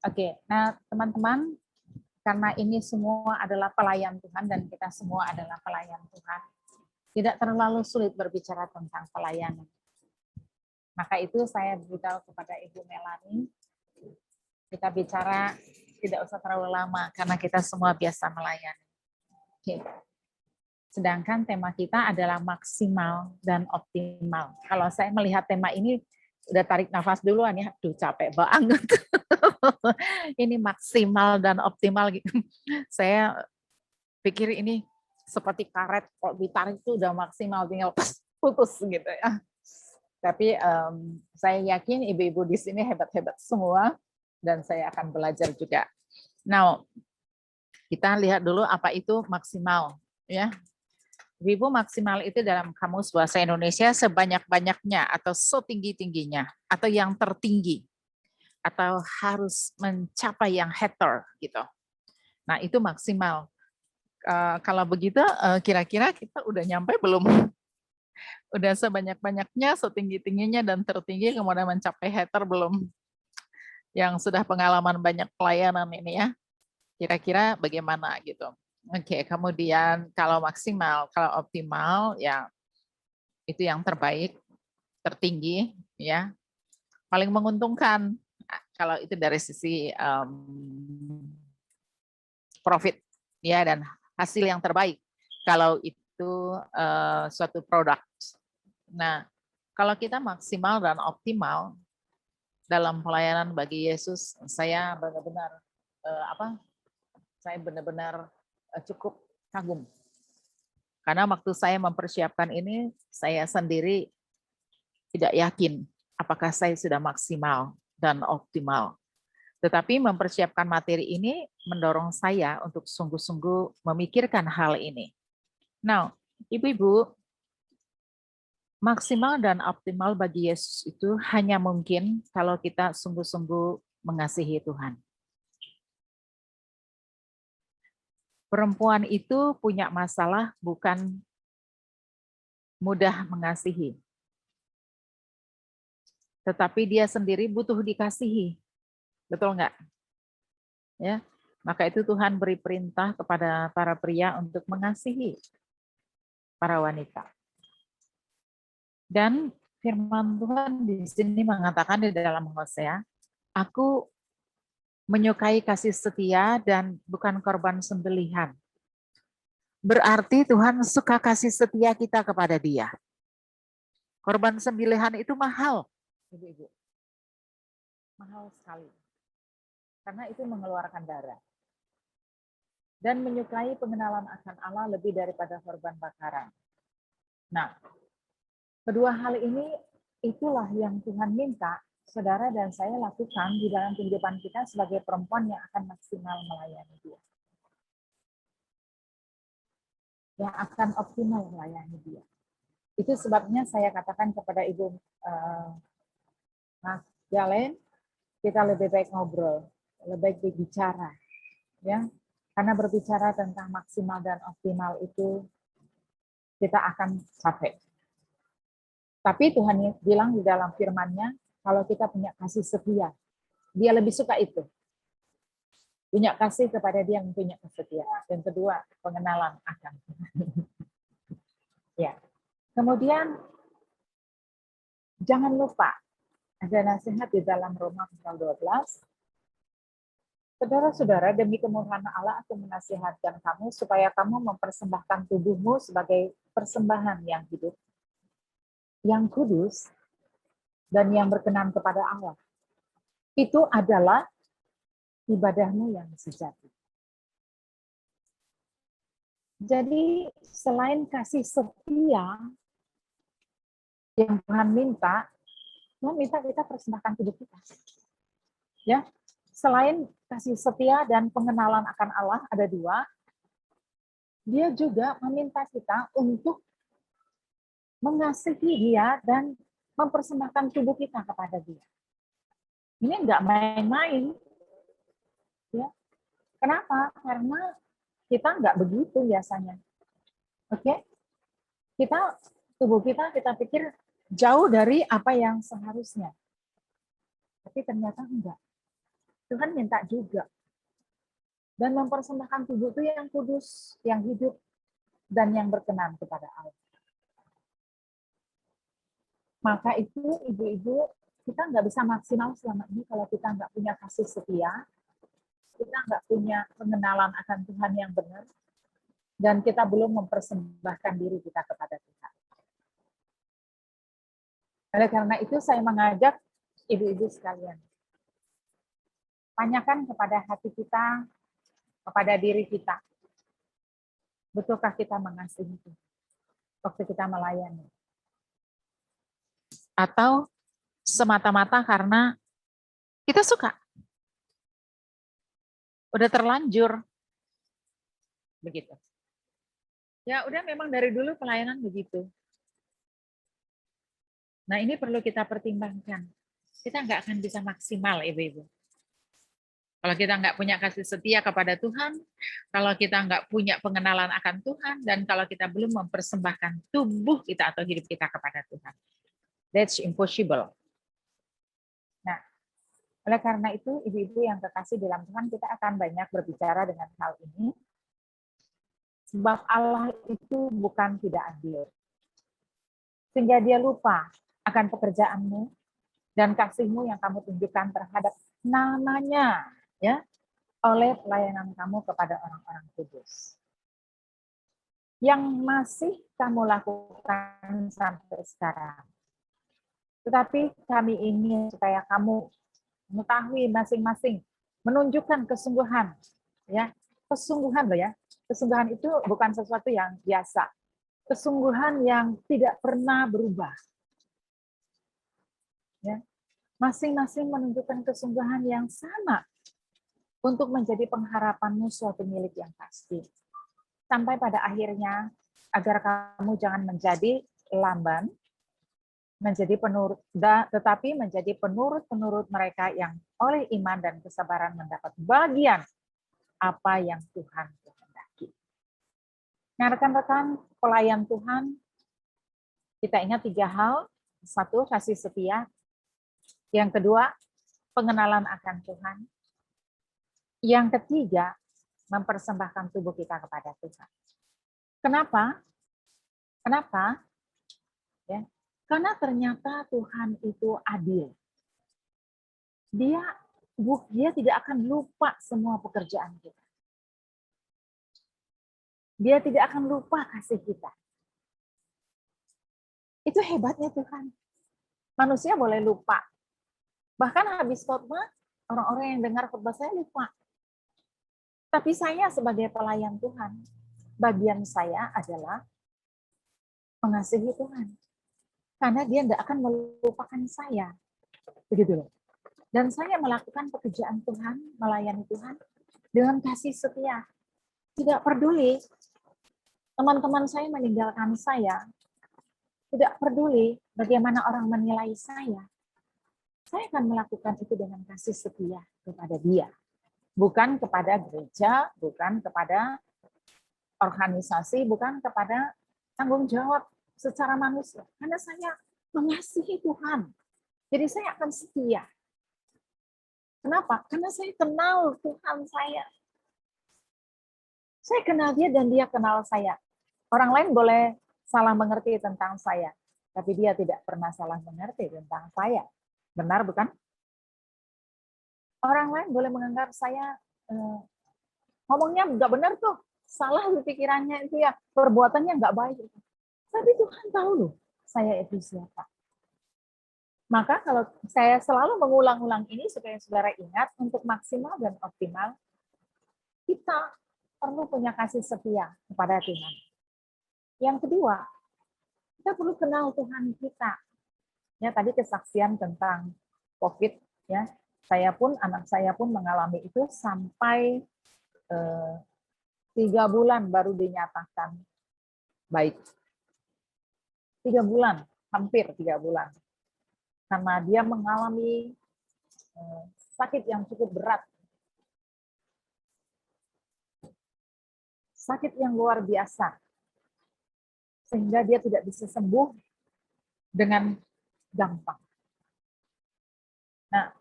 Oke, nah teman-teman, karena ini semua adalah pelayan Tuhan dan kita semua adalah pelayan Tuhan, tidak terlalu sulit berbicara tentang pelayanan. Maka itu saya beritahu kepada Ibu Melani, kita bicara tidak usah terlalu lama karena kita semua biasa melayani. Oke. Sedangkan tema kita adalah maksimal dan optimal. Kalau saya melihat tema ini, udah tarik nafas duluan ya, aduh capek banget. Ini maksimal dan optimal. Saya pikir ini seperti karet, kalau ditarik itu udah maksimal, tinggal putus gitu ya. Tapi saya yakin ibu-ibu di sini hebat-hebat semua, dan saya akan belajar juga. Now, kita lihat dulu apa itu maksimal. Ya, Ibu, maksimal itu dalam kamus bahasa Indonesia sebanyak-banyaknya atau setinggi-tingginya atau yang tertinggi atau harus mencapai yang heter gitu. Nah, itu maksimal. Kalau begitu kira-kira kita udah nyampe belum? Udah sebanyak-banyaknya, setinggi-tingginya dan tertinggi kemudian mencapai heter belum? Yang sudah pengalaman banyak pelayanan ini ya. Kira-kira bagaimana gitu. Oke, kemudian kalau maksimal, kalau optimal ya itu yang terbaik, tertinggi ya, paling menguntungkan kalau itu dari sisi profit ya dan hasil yang terbaik kalau itu suatu produk. Nah, kalau kita maksimal dan optimal dalam pelayanan bagi Yesus, saya benar-benar cukup kagum. Karena waktu saya mempersiapkan ini, saya sendiri tidak yakin apakah saya sudah maksimal dan optimal. Tetapi mempersiapkan materi ini mendorong saya untuk sungguh-sungguh memikirkan hal ini. Nah, ibu-ibu, maksimal dan optimal bagi Yesus itu hanya mungkin kalau kita sungguh-sungguh mengasihi Tuhan. Perempuan itu punya masalah bukan mudah mengasihi, tetapi dia sendiri butuh dikasihi. Betul nggak? Ya, maka itu Tuhan beri perintah kepada para pria untuk mengasihi para wanita. Dan firman Tuhan di sini mengatakan di dalam Hosea, aku menyukai kasih setia dan bukan korban sembelihan. Berarti Tuhan suka kasih setia kita kepada Dia. Korban sembelihan itu mahal, ibu-ibu. Mahal sekali. Karena itu mengeluarkan darah. Dan menyukai pengenalan akan Allah lebih daripada korban bakaran. Nah, kedua hal ini itulah yang Tuhan minta saudara dan saya lakukan di dalam kehidupan kita sebagai perempuan yang akan maksimal melayani Dia. Yang akan optimal melayani Dia. Itu sebabnya saya katakan kepada Ibu Mas Jalen, kita lebih baik ngobrol, lebih baik berbicara. Ya, karena berbicara tentang maksimal dan optimal itu kita akan capek. Tapi Tuhan bilang di dalam firman-Nya, kalau kita punya kasih setia, Dia lebih suka itu. Punya kasih kepada Dia yang punya kesetiaan. Yang kedua, pengenalan akan Tuhan. Ya. Kemudian, jangan lupa, ada nasihat di dalam Roma pasal 12. Saudara-saudara, demi kemurahan Allah aku menasihatkan kamu supaya kamu mempersembahkan tubuhmu sebagai persembahan yang hidup, yang kudus, dan yang berkenan kepada Allah. Itu adalah ibadahmu yang sejati. Jadi selain kasih setia yang Tuhan minta kita persembahkan tubuh kita. Ya, selain kasih setia dan pengenalan akan Allah ada dua, Dia juga meminta kita untuk mengasihi Dia dan mempersembahkan tubuh kita kepada Dia. Ini enggak main-main. Ya. Kenapa? Karena kita enggak begitu biasanya. Oke? Tubuh kita pikir jauh dari apa yang seharusnya. Tapi ternyata enggak. Tuhan minta juga. Dan mempersembahkan tubuh itu yang kudus, yang hidup, dan yang berkenan kepada Allah. Maka itu ibu-ibu, kita nggak bisa maksimal selama ini kalau kita nggak punya kasih setia, kita nggak punya pengenalan akan Tuhan yang benar, dan kita belum mempersembahkan diri kita kepada Tuhan. Oleh karena itu saya mengajak ibu-ibu sekalian, tanyakan kepada hati kita, kepada diri kita, betulkah kita mengasihi Tuhan waktu kita melayani? Atau semata-mata karena kita suka, udah terlanjur, begitu. Ya udah memang dari dulu pelayanan begitu. Nah ini perlu kita pertimbangkan. Kita nggak akan bisa maksimal, ibu-ibu. Kalau kita nggak punya kasih setia kepada Tuhan, kalau kita nggak punya pengenalan akan Tuhan, dan kalau kita belum mempersembahkan tubuh kita atau hidup kita kepada Tuhan. That's impossible. Nah, oleh karena itu, ibu-ibu yang kekasih dalam Tuhan, kita akan banyak berbicara dengan hal ini. Sebab Allah itu bukan tidak adil. Sehingga dia lupa akan pekerjaanmu dan kasihmu yang kamu tunjukkan terhadap namanya, ya, oleh pelayanan kamu kepada orang-orang kudus. Yang masih kamu lakukan sampai sekarang. Tetapi kami ingin supaya kamu mengetahui masing-masing, menunjukkan kesungguhan, ya, kesungguhan loh ya. Kesungguhan itu bukan sesuatu yang biasa. Kesungguhan yang tidak pernah berubah. Ya. Masing-masing menunjukkan kesungguhan yang sama untuk menjadi pengharapanmu suatu milik yang pasti. Sampai pada akhirnya, agar kamu jangan menjadi lamban, menjadi penurut, tetapi menjadi penurut-penurut mereka yang oleh iman dan kesabaran mendapat bagian apa yang Tuhan kehendaki. Nah, rekan-rekan pelayan Tuhan, kita ingat 3 hal. 1, kasih setia. Yang kedua, pengenalan akan Tuhan. Yang ketiga, mempersembahkan tubuh kita kepada Tuhan. Kenapa? Kenapa? Ya, karena ternyata Tuhan itu adil. Dia tidak akan lupa semua pekerjaan kita. Dia tidak akan lupa kasih kita. Itu hebatnya Tuhan. Manusia boleh lupa. Bahkan habis khotbah, orang-orang yang dengar khotbah saya lupa. Tapi saya sebagai pelayan Tuhan, bagian saya adalah mengasihi Tuhan. Karena dia tidak akan melupakan saya. Begitu loh. Dan saya melakukan pekerjaan Tuhan, melayani Tuhan, dengan kasih setia. Tidak peduli teman-teman saya meninggalkan saya. Tidak peduli bagaimana orang menilai saya. Saya akan melakukan itu dengan kasih setia kepada dia. Bukan kepada gereja, bukan kepada organisasi, bukan kepada tanggung jawab secara manusia. Karena saya mengasihi Tuhan. Jadi saya akan setia. Kenapa? Karena saya kenal Tuhan saya. Saya kenal dia dan dia kenal saya. Orang lain boleh salah mengerti tentang saya, tapi dia tidak pernah salah mengerti tentang saya. Benar bukan? Orang lain boleh menganggap saya ngomongnya nggak benar tuh, salah pikirannya itu ya, perbuatannya nggak baik. Tapi Tuhan tahu loh, saya itu siapa. Maka kalau saya selalu mengulang-ulang ini supaya saudara ingat, untuk maksimal dan optimal, kita perlu punya kasih setia kepada Tuhan. Yang kedua, kita perlu kenal Tuhan kita. Ya, tadi kesaksian tentang COVID, ya, anak saya pun mengalami itu sampai 3 bulan baru dinyatakan baik. 3 bulan, hampir 3 bulan. Karena dia mengalami sakit yang cukup berat. Sakit yang luar biasa. Sehingga dia tidak bisa sembuh dengan gampang. Nah,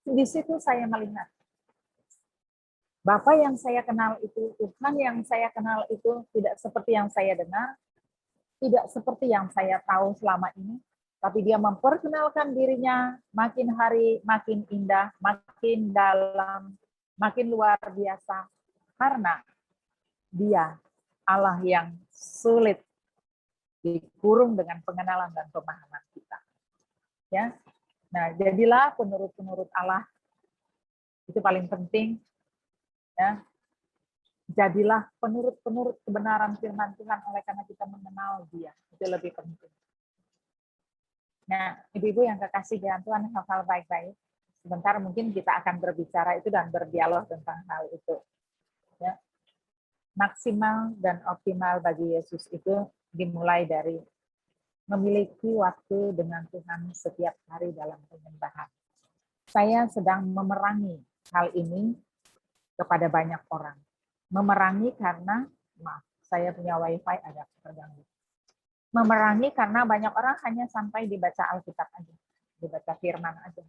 Di situ saya melihat Bapa yang saya kenal itu, Tuhan yang saya kenal itu tidak seperti yang saya dengar, tidak seperti yang saya tahu selama ini, tapi dia memperkenalkan dirinya makin hari makin indah, makin dalam, makin luar biasa, karena dia Allah yang sulit dikurung dengan pengenalan dan pemahaman kita. Ya, nah jadilah penurut-penurut Allah, itu paling penting. Ya, jadilah penurut-penurut kebenaran firman Tuhan oleh karena kita mengenal Dia. Itu lebih penting. Nah, ibu-ibu yang kekasih dalam Tuhan, hafal baik-baik. Sebentar mungkin kita akan berbicara itu dan berdialog tentang hal itu. Ya. Maksimal dan optimal bagi Yesus itu dimulai dari memiliki waktu dengan Tuhan setiap hari dalam penyembahan. Saya sedang memerangi hal ini kepada banyak orang. Memerangi karena, maaf, saya punya wifi agak terganggu. Memerangi karena banyak orang hanya sampai dibaca Alkitab aja, dibaca firman aja.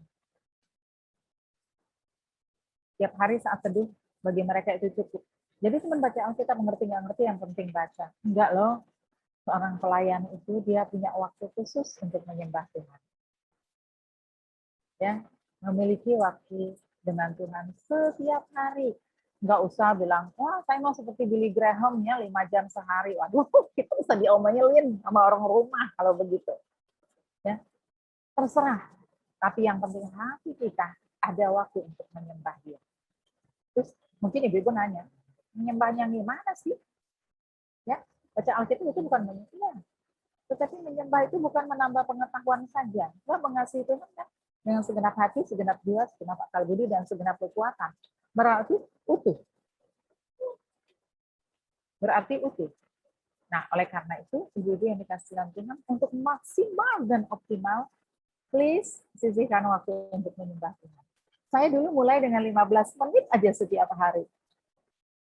Tiap hari saat teduh, bagi mereka itu cukup. Jadi cuma baca Alkitab, nggak ngerti, yang penting baca. Enggak loh, seorang pelayan itu dia punya waktu khusus untuk menyembah Tuhan. Ya, memiliki waktu dengan Tuhan setiap hari. Nggak usah bilang, wah saya mau seperti Billy Graham ya 5 jam sehari. Waduh, kita bisa diomelin sama orang rumah kalau begitu. Ya, terserah. Tapi yang penting hati kita ada waktu untuk menyembah Dia. Terus mungkin ibu-ibu nanya, menyembahnya gimana sih? Ya, baca Alkitab itu bukan menyembah. Tetapi menyembah itu bukan menambah pengetahuan saja. Nah, mengasihi Tuhan kan dengan segenap hati, segenap jiwa, segenap akal budi, dan segenap kekuatan. Berarti utuh. Berarti utuh. Nah, oleh karena itu, ibu-ibu yang dikasih Tuhan, untuk maksimal dan optimal, please sisihkan waktu untuk menyembah Tuhan. Saya dulu mulai dengan 15 menit aja setiap hari.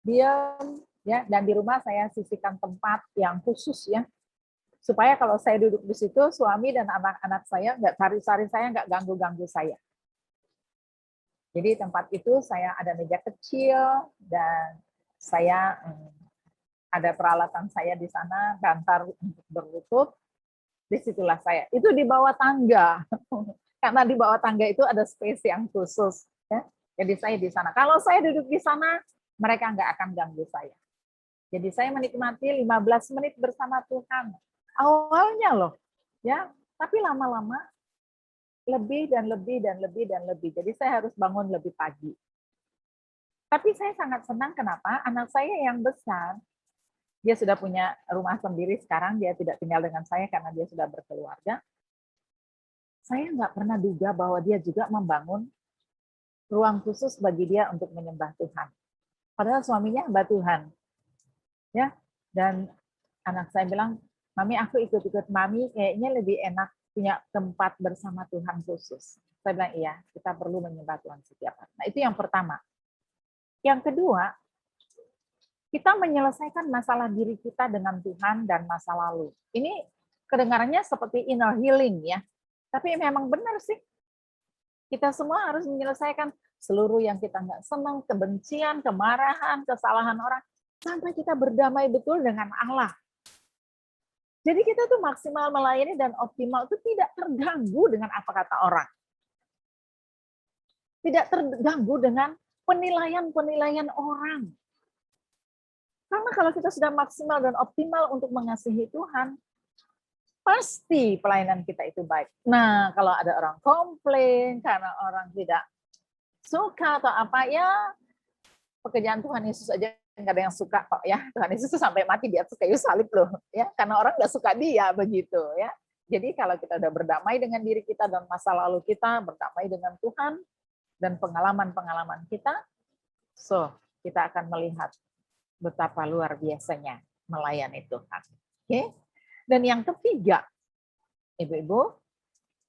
Diam, ya, dan di rumah saya sisihkan tempat yang khusus ya, supaya kalau saya duduk di situ, suami dan anak-anak saya nggak cari-cari saya, nggak ganggu-ganggu saya. Jadi tempat itu saya ada meja kecil dan saya ada peralatan saya di sana, bantal untuk berlutut. Disitulah saya. Itu di bawah tangga, karena di bawah tangga itu ada space yang khusus. Ya. Jadi saya di sana. Kalau saya duduk di sana, mereka nggak akan ganggu saya. Jadi saya menikmati 15 menit bersama Tuhan. Awalnya loh, ya, tapi lama-lama lebih dan lebih dan lebih dan lebih. Jadi saya harus bangun lebih pagi. Tapi saya sangat senang kenapa? Anak saya yang besar, dia sudah punya rumah sendiri sekarang, dia tidak tinggal dengan saya karena dia sudah berkeluarga. Saya nggak pernah duga bahwa dia juga membangun ruang khusus bagi dia untuk menyembah Tuhan. Padahal suaminya hamba Tuhan. Ya, dan anak saya bilang, Mami, aku ikut-ikut Mami, kayaknya lebih enak punya tempat bersama Tuhan khusus. Saya bilang, iya, kita perlu menyembah Tuhan setiap hari. Nah, itu yang pertama. Yang kedua, kita menyelesaikan masalah diri kita dengan Tuhan dan masa lalu. Ini kedengarannya seperti inner healing ya. Tapi memang benar sih. Kita semua harus menyelesaikan seluruh yang kita nggak senang, kebencian, kemarahan, kesalahan orang, sampai kita berdamai betul dengan Allah. Jadi kita tuh maksimal melayani dan optimal itu tidak terganggu dengan apa kata orang. Tidak terganggu dengan penilaian-penilaian orang. Karena kalau kita sudah maksimal dan optimal untuk mengasihi Tuhan, pasti pelayanan kita itu baik. Nah, kalau ada orang komplain karena orang tidak suka atau apa, ya pekerjaan Tuhan Yesus aja nggak ada yang suka kok ya. Tuhan Yesus itu sampai mati di atas kayu salib loh, ya, karena orang nggak suka dia begitu ya. Jadi kalau kita udah berdamai dengan diri kita dan masa lalu kita, berdamai dengan Tuhan dan pengalaman-pengalaman kita, so kita akan melihat betapa luar biasanya melayani Tuhan. Oke? Dan yang ketiga, ibu-ibu,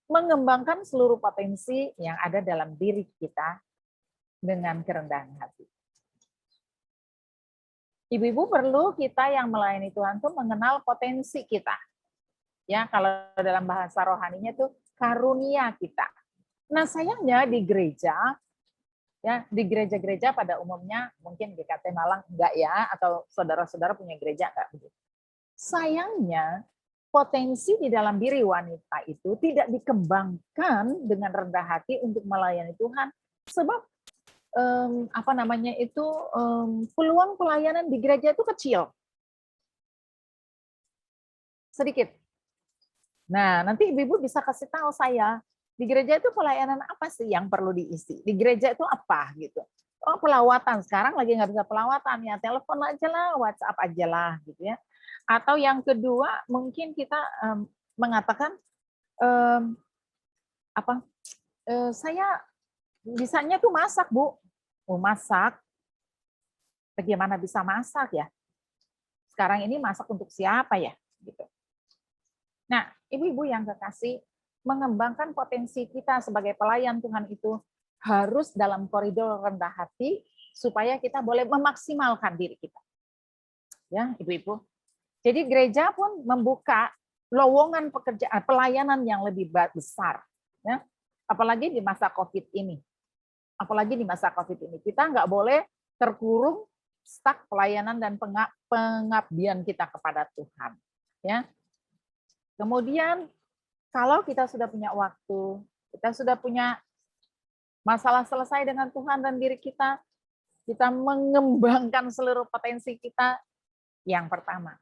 mengembangkan seluruh potensi yang ada dalam diri kita dengan kerendahan hati. Ibu-ibu perlu kita yang melayani Tuhan tuh mengenal potensi kita. Ya, kalau dalam bahasa rohaninya tuh karunia kita. Nah, sayangnya di gereja, ya di gereja-gereja pada umumnya, mungkin GKT Malang enggak ya, atau saudara-saudara punya gereja enggak begitu. Sayangnya potensi di dalam diri wanita itu tidak dikembangkan dengan rendah hati untuk melayani Tuhan, sebab apa namanya itu, peluang pelayanan di gereja itu kecil, sedikit. Nah, nanti ibu-ibu bisa kasih tahu saya, di gereja itu pelayanan apa sih yang perlu diisi? Di gereja itu apa gitu? Oh, pelawatan. Sekarang lagi nggak bisa pelawatan, ya telepon aja lah, WhatsApp aja lah gitu ya. Atau yang kedua, mungkin kita mengatakan apa? Saya bisanya tuh masak, Bu. Oh, masak. Bagaimana bisa masak ya? Sekarang ini masak untuk siapa ya? Gitu. Nah, ibu-ibu yang kekasih, mengembangkan potensi kita sebagai pelayan Tuhan itu harus dalam koridor rendah hati supaya kita boleh memaksimalkan diri kita. Ya, ibu-ibu. Jadi gereja pun membuka lowongan pekerjaan pelayanan yang lebih besar, ya. Apalagi di masa Covid ini. Apalagi di masa Covid ini. Kita nggak boleh terkurung stuck pelayanan dan pengabdian kita kepada Tuhan. Ya. Kemudian kalau kita sudah punya waktu, kita sudah punya masalah selesai dengan Tuhan dan diri kita mengembangkan seluruh potensi kita. Yang pertama,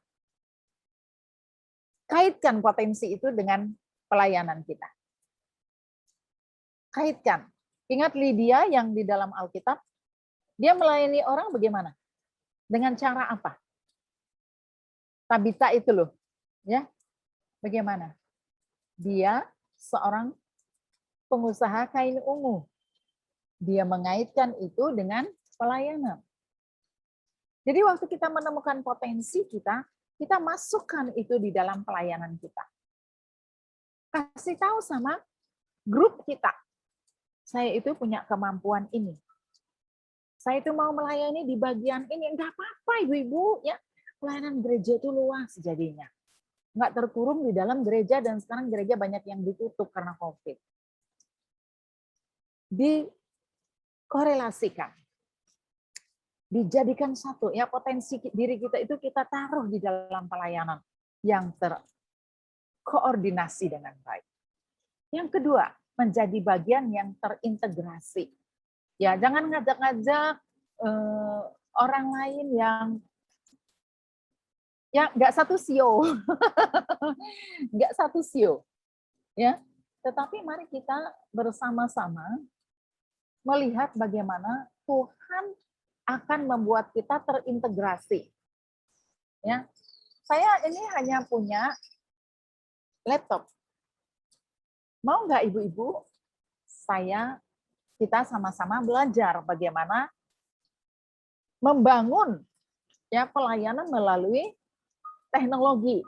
kaitkan potensi itu dengan pelayanan kita. Kaitkan. Ingat Lydia yang di dalam Alkitab, dia melayani orang bagaimana? Dengan cara apa? Tabita itu loh, ya. Bagaimana? Dia seorang pengusaha kain ungu. Dia mengaitkan itu dengan pelayanan. Jadi waktu kita menemukan potensi kita masukkan itu di dalam pelayanan kita. Kasih tahu sama grup kita, saya itu punya kemampuan ini. Saya itu mau melayani di bagian ini, enggak apa-apa ibu-ibu, ya. Pelayanan gereja itu luas jadinya. Enggak terkurung di dalam gereja, dan sekarang gereja banyak yang ditutup karena COVID. Dikorelasikan. Dijadikan satu, ya, potensi diri kita itu kita taruh di dalam pelayanan yang terkoordinasi dengan baik. Yang kedua, menjadi bagian yang terintegrasi. Ya, jangan ngajak-ngajak orang lain yang nggak satu sio, nggak satu sio, ya. Tetapi mari kita bersama-sama melihat bagaimana Tuhan akan membuat kita terintegrasi. Ya, saya ini hanya punya laptop. Mau nggak ibu-ibu? Kita sama-sama belajar bagaimana membangun ya pelayanan melalui teknologi.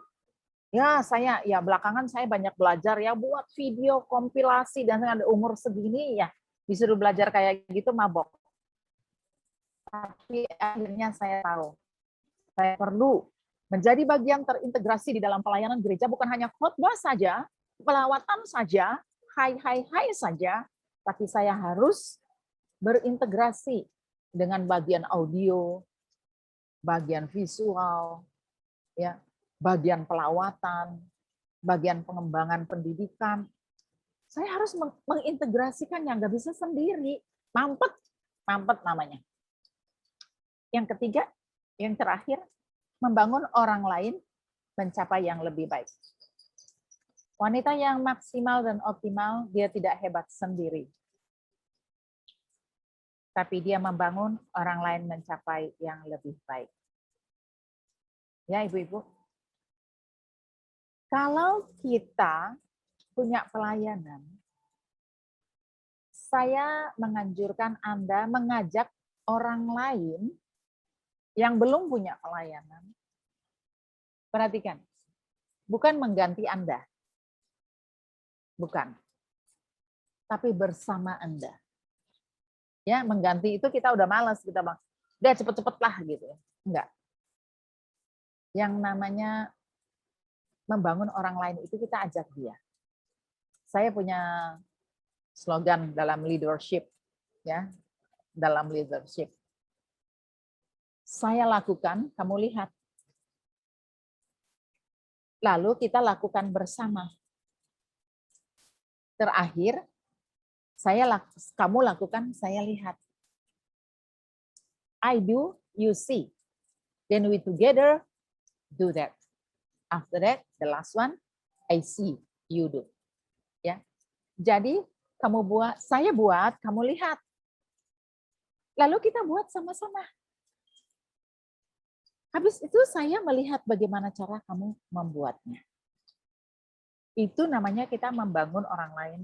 Ya, belakangan saya banyak belajar ya buat video kompilasi, dan ada umur segini ya disuruh belajar kayak gitu mabok. Tapi akhirnya saya tahu saya perlu menjadi bagian terintegrasi di dalam pelayanan gereja, bukan hanya khotbah saja, pelawatan saja, hai saja, tapi saya harus berintegrasi dengan bagian audio, bagian visual, ya, bagian pelawatan, bagian pengembangan pendidikan. Saya harus mengintegrasikan yang nggak bisa sendiri. Mampet namanya. Yang ketiga, yang terakhir, membangun orang lain mencapai yang lebih baik. Wanita yang maksimal dan optimal, dia tidak hebat sendiri. Tapi dia membangun orang lain mencapai yang lebih baik. Ya, ibu-ibu. Kalau kita punya pelayanan, saya menganjurkan Anda mengajak orang lain yang belum punya pelayanan. Perhatikan, bukan mengganti Anda. Bukan. Tapi bersama Anda. Ya, mengganti itu kita udah malas, kita bang. Udah cepet-cepet lah gitu. Enggak. Yang namanya membangun orang lain itu kita ajak dia. Saya punya slogan dalam leadership, ya, dalam leadership. Saya lakukan, kamu lihat. Lalu kita lakukan bersama. Terakhir, kamu lakukan, saya lihat. I do, you see. Then we together do that. After that, the last one, I see, you do. Ya. Jadi kamu buat, saya buat, kamu lihat. Lalu kita buat sama-sama. Habis itu saya melihat bagaimana cara kamu membuatnya. Itu namanya kita membangun orang lain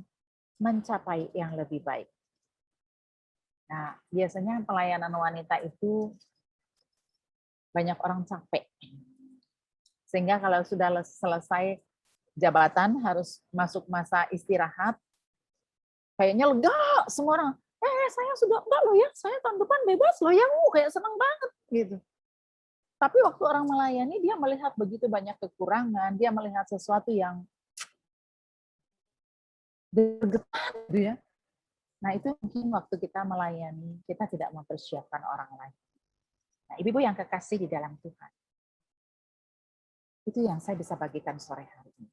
mencapai yang lebih baik. Nah, biasanya pelayanan wanita itu banyak orang capek. Sehingga kalau sudah selesai jabatan harus masuk masa istirahat, kayaknya lega semua orang. Saya sudah enggak loh ya, saya tahun depan bebas loh ya, kayak senang banget gitu. Tapi waktu orang melayani, dia melihat begitu banyak kekurangan, dia melihat sesuatu yang bergetar gitu ya. Nah itu mungkin waktu kita melayani, kita tidak mempersiapkan orang lain. Nah ibu-ibu yang kekasih di dalam Tuhan, itu yang saya bisa bagikan sore hari ini.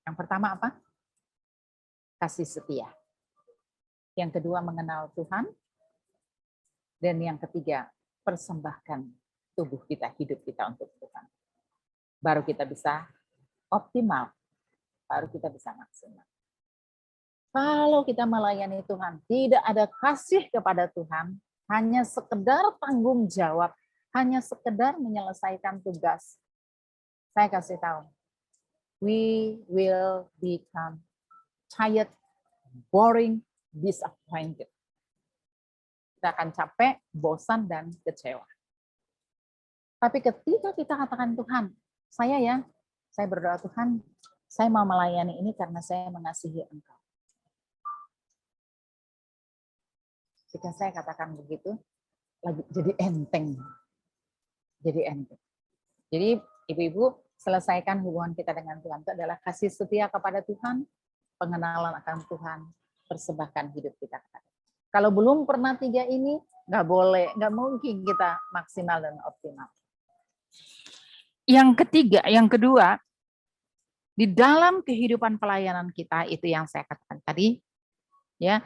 Yang pertama apa? Kasih setia. Yang kedua mengenal Tuhan. Dan yang ketiga, persembahkan tubuh kita, hidup kita untuk Tuhan. Baru kita bisa optimal, baru kita bisa maksimal. Kalau kita melayani Tuhan, tidak ada kasih kepada Tuhan, hanya sekedar tanggung jawab, hanya sekedar menyelesaikan tugas. Saya kasih tahu, we will become tired, boring, disappointed. Kita akan capek, bosan, dan kecewa. Tapi ketika kita katakan Tuhan, saya berdoa Tuhan, saya mau melayani ini karena saya mengasihi Engkau. Jika saya katakan begitu, lagi jadi enteng. Jadi enteng. Jadi ibu-ibu, selesaikan hubungan kita dengan Tuhan itu adalah kasih setia kepada Tuhan, pengenalan akan Tuhan, persembahkan hidup kita kepada Tuhan. Kalau belum pernah 3 ini, nggak boleh, nggak mungkin kita maksimal dan optimal. Yang ketiga, yang kedua, di dalam kehidupan pelayanan kita, itu yang saya katakan tadi, ya,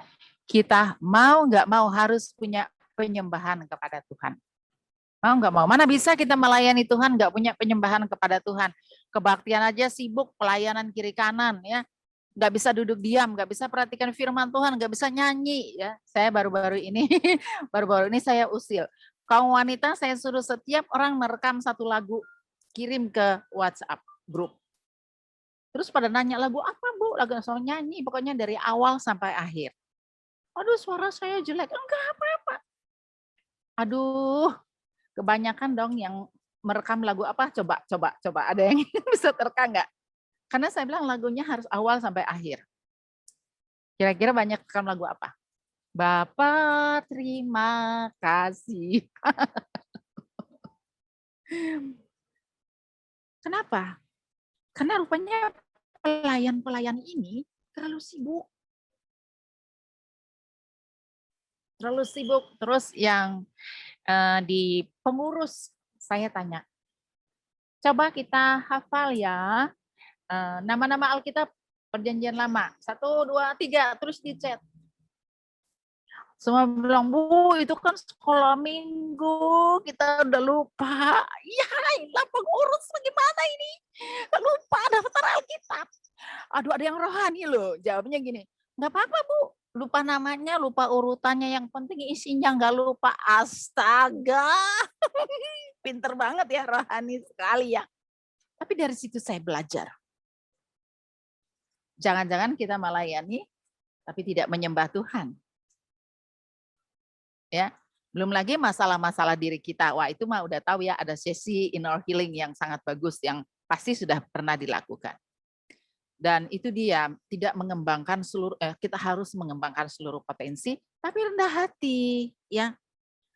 kita mau nggak mau harus punya penyembahan kepada Tuhan. Mau nggak mau, mana bisa kita melayani Tuhan nggak punya penyembahan kepada Tuhan. Kebaktian aja sibuk, pelayanan kiri kanan, ya, nggak bisa duduk diam, nggak bisa perhatikan firman Tuhan, nggak bisa nyanyi, ya. Saya baru-baru ini saya usil. Kaum wanita saya suruh setiap orang merekam 1 lagu, kirim ke WhatsApp grup. Terus pada nanya lagu apa Bu? Lagu soal nyanyi, pokoknya dari awal sampai akhir. Aduh suara saya jelek, enggak apa-apa. Aduh, kebanyakan dong yang merekam lagu apa? Coba. Ada yang bisa terka enggak? Karena saya bilang lagunya harus awal sampai akhir. Kira-kira banyak rekam lagu apa? Bapa terima kasih. Kenapa? Karena rupanya pelayan-pelayan ini terlalu sibuk. Terus yang di pengurus saya tanya, coba kita hafal ya nama-nama Alkitab Perjanjian Lama. 1, 2, 3, terus dicet. Semua bilang, Bu, itu kan sekolah minggu, kita udah lupa. Ya, lah pengurus bagaimana ini? Lupa daftar Alkitab. Aduh, ada yang rohani loh. Jawabnya gini, nggak apa-apa Bu, lupa namanya, lupa urutannya, yang penting isinya nggak lupa. Astaga, pinter banget ya, rohani sekali ya. Tapi dari situ saya belajar. Jangan-jangan kita melayani, tapi tidak menyembah Tuhan. Ya, belum lagi masalah-masalah diri kita. Wah, itu mah udah tahu ya, ada sesi inner healing yang sangat bagus yang pasti sudah pernah dilakukan. Dan itu dia tidak mengembangkan kita harus mengembangkan seluruh potensi, tapi rendah hati, ya.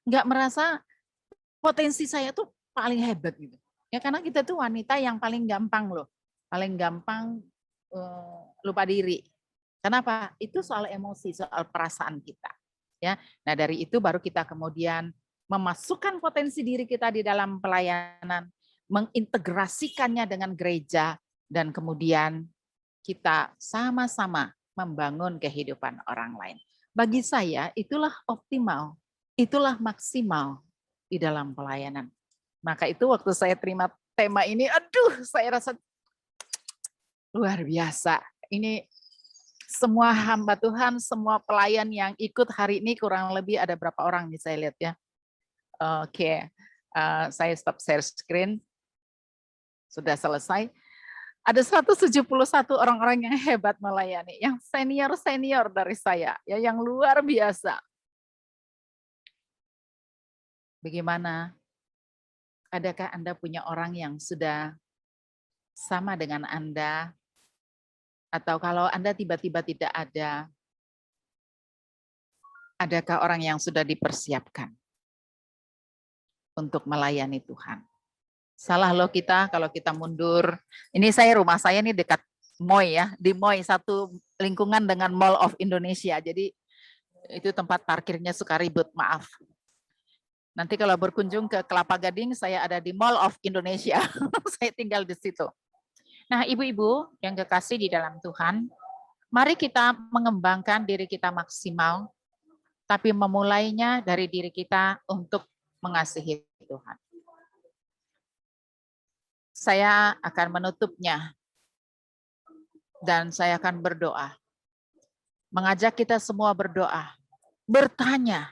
Nggak merasa potensi saya tuh paling hebat gitu. Ya karena kita tuh wanita yang paling gampang loh. Paling gampang lupa diri. Kenapa? Itu soal emosi, soal perasaan kita. Ya, nah dari itu baru kita kemudian memasukkan potensi diri kita di dalam pelayanan, mengintegrasikannya dengan gereja, dan kemudian kita sama-sama membangun kehidupan orang lain. Bagi saya itulah optimal, itulah maksimal di dalam pelayanan. Maka itu waktu saya terima tema ini, aduh saya rasa luar biasa. Ini semua hamba Tuhan, semua pelayan yang ikut hari ini kurang lebih ada berapa orang nih saya lihat ya. Oke, saya stop share screen. Sudah selesai. Ada 171 orang-orang yang hebat melayani, yang senior-senior dari saya, ya, yang luar biasa. Bagaimana? Adakah Anda punya orang yang sudah sama dengan Anda? Atau kalau Anda tiba-tiba tidak ada, adakah orang yang sudah dipersiapkan untuk melayani Tuhan? Salah loh kita kalau kita mundur. Ini rumah saya nih dekat Moy ya, di Moy, satu lingkungan dengan Mall of Indonesia. Jadi itu tempat parkirnya suka ribut, maaf. Nanti kalau berkunjung ke Kelapa Gading, saya ada di Mall of Indonesia. Saya tinggal di situ. Nah, ibu-ibu yang kekasih di dalam Tuhan, mari kita mengembangkan diri kita maksimal, tapi memulainya dari diri kita untuk mengasihi Tuhan. Saya akan menutupnya dan saya akan berdoa. Mengajak kita semua berdoa, bertanya,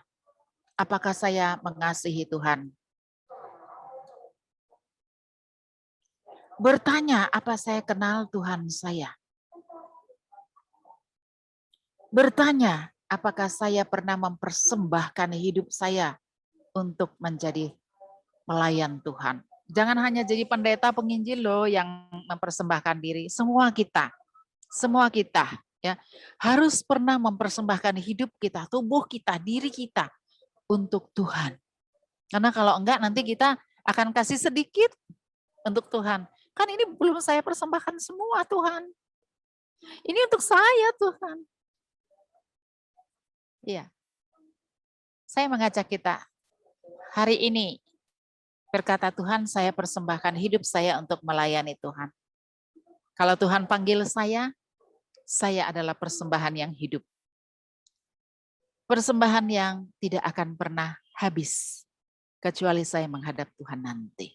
apakah saya mengasihi Tuhan? Bertanya, apa saya kenal Tuhan saya? Bertanya, apakah saya pernah mempersembahkan hidup saya untuk menjadi pelayan Tuhan? Jangan hanya jadi pendeta penginjil loh yang mempersembahkan diri. Semua kita ya harus pernah mempersembahkan hidup kita, tubuh kita, diri kita untuk Tuhan. Karena kalau enggak nanti kita akan kasih sedikit untuk Tuhan. Kan ini belum saya persembahkan semua Tuhan. Ini untuk saya Tuhan. Iya. Saya mengajak kita hari ini, berkata Tuhan, saya persembahkan hidup saya untuk melayani Tuhan. Kalau Tuhan panggil saya adalah persembahan yang hidup. Persembahan yang tidak akan pernah habis, kecuali saya menghadap Tuhan nanti.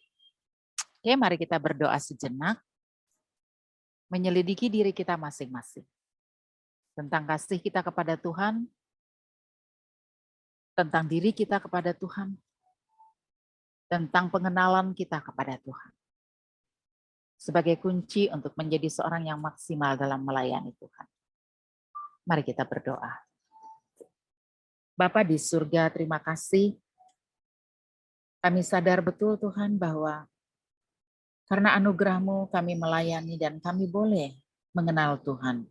Oke, mari kita berdoa sejenak, menyelidiki diri kita masing-masing. Tentang kasih kita kepada Tuhan, tentang diri kita kepada Tuhan, tentang pengenalan kita kepada Tuhan. Sebagai kunci untuk menjadi seorang yang maksimal dalam melayani Tuhan. Mari kita berdoa. Bapa di surga, terima kasih. Kami sadar betul Tuhan bahwa karena anugerah-Mu kami melayani dan kami boleh mengenal Tuhan.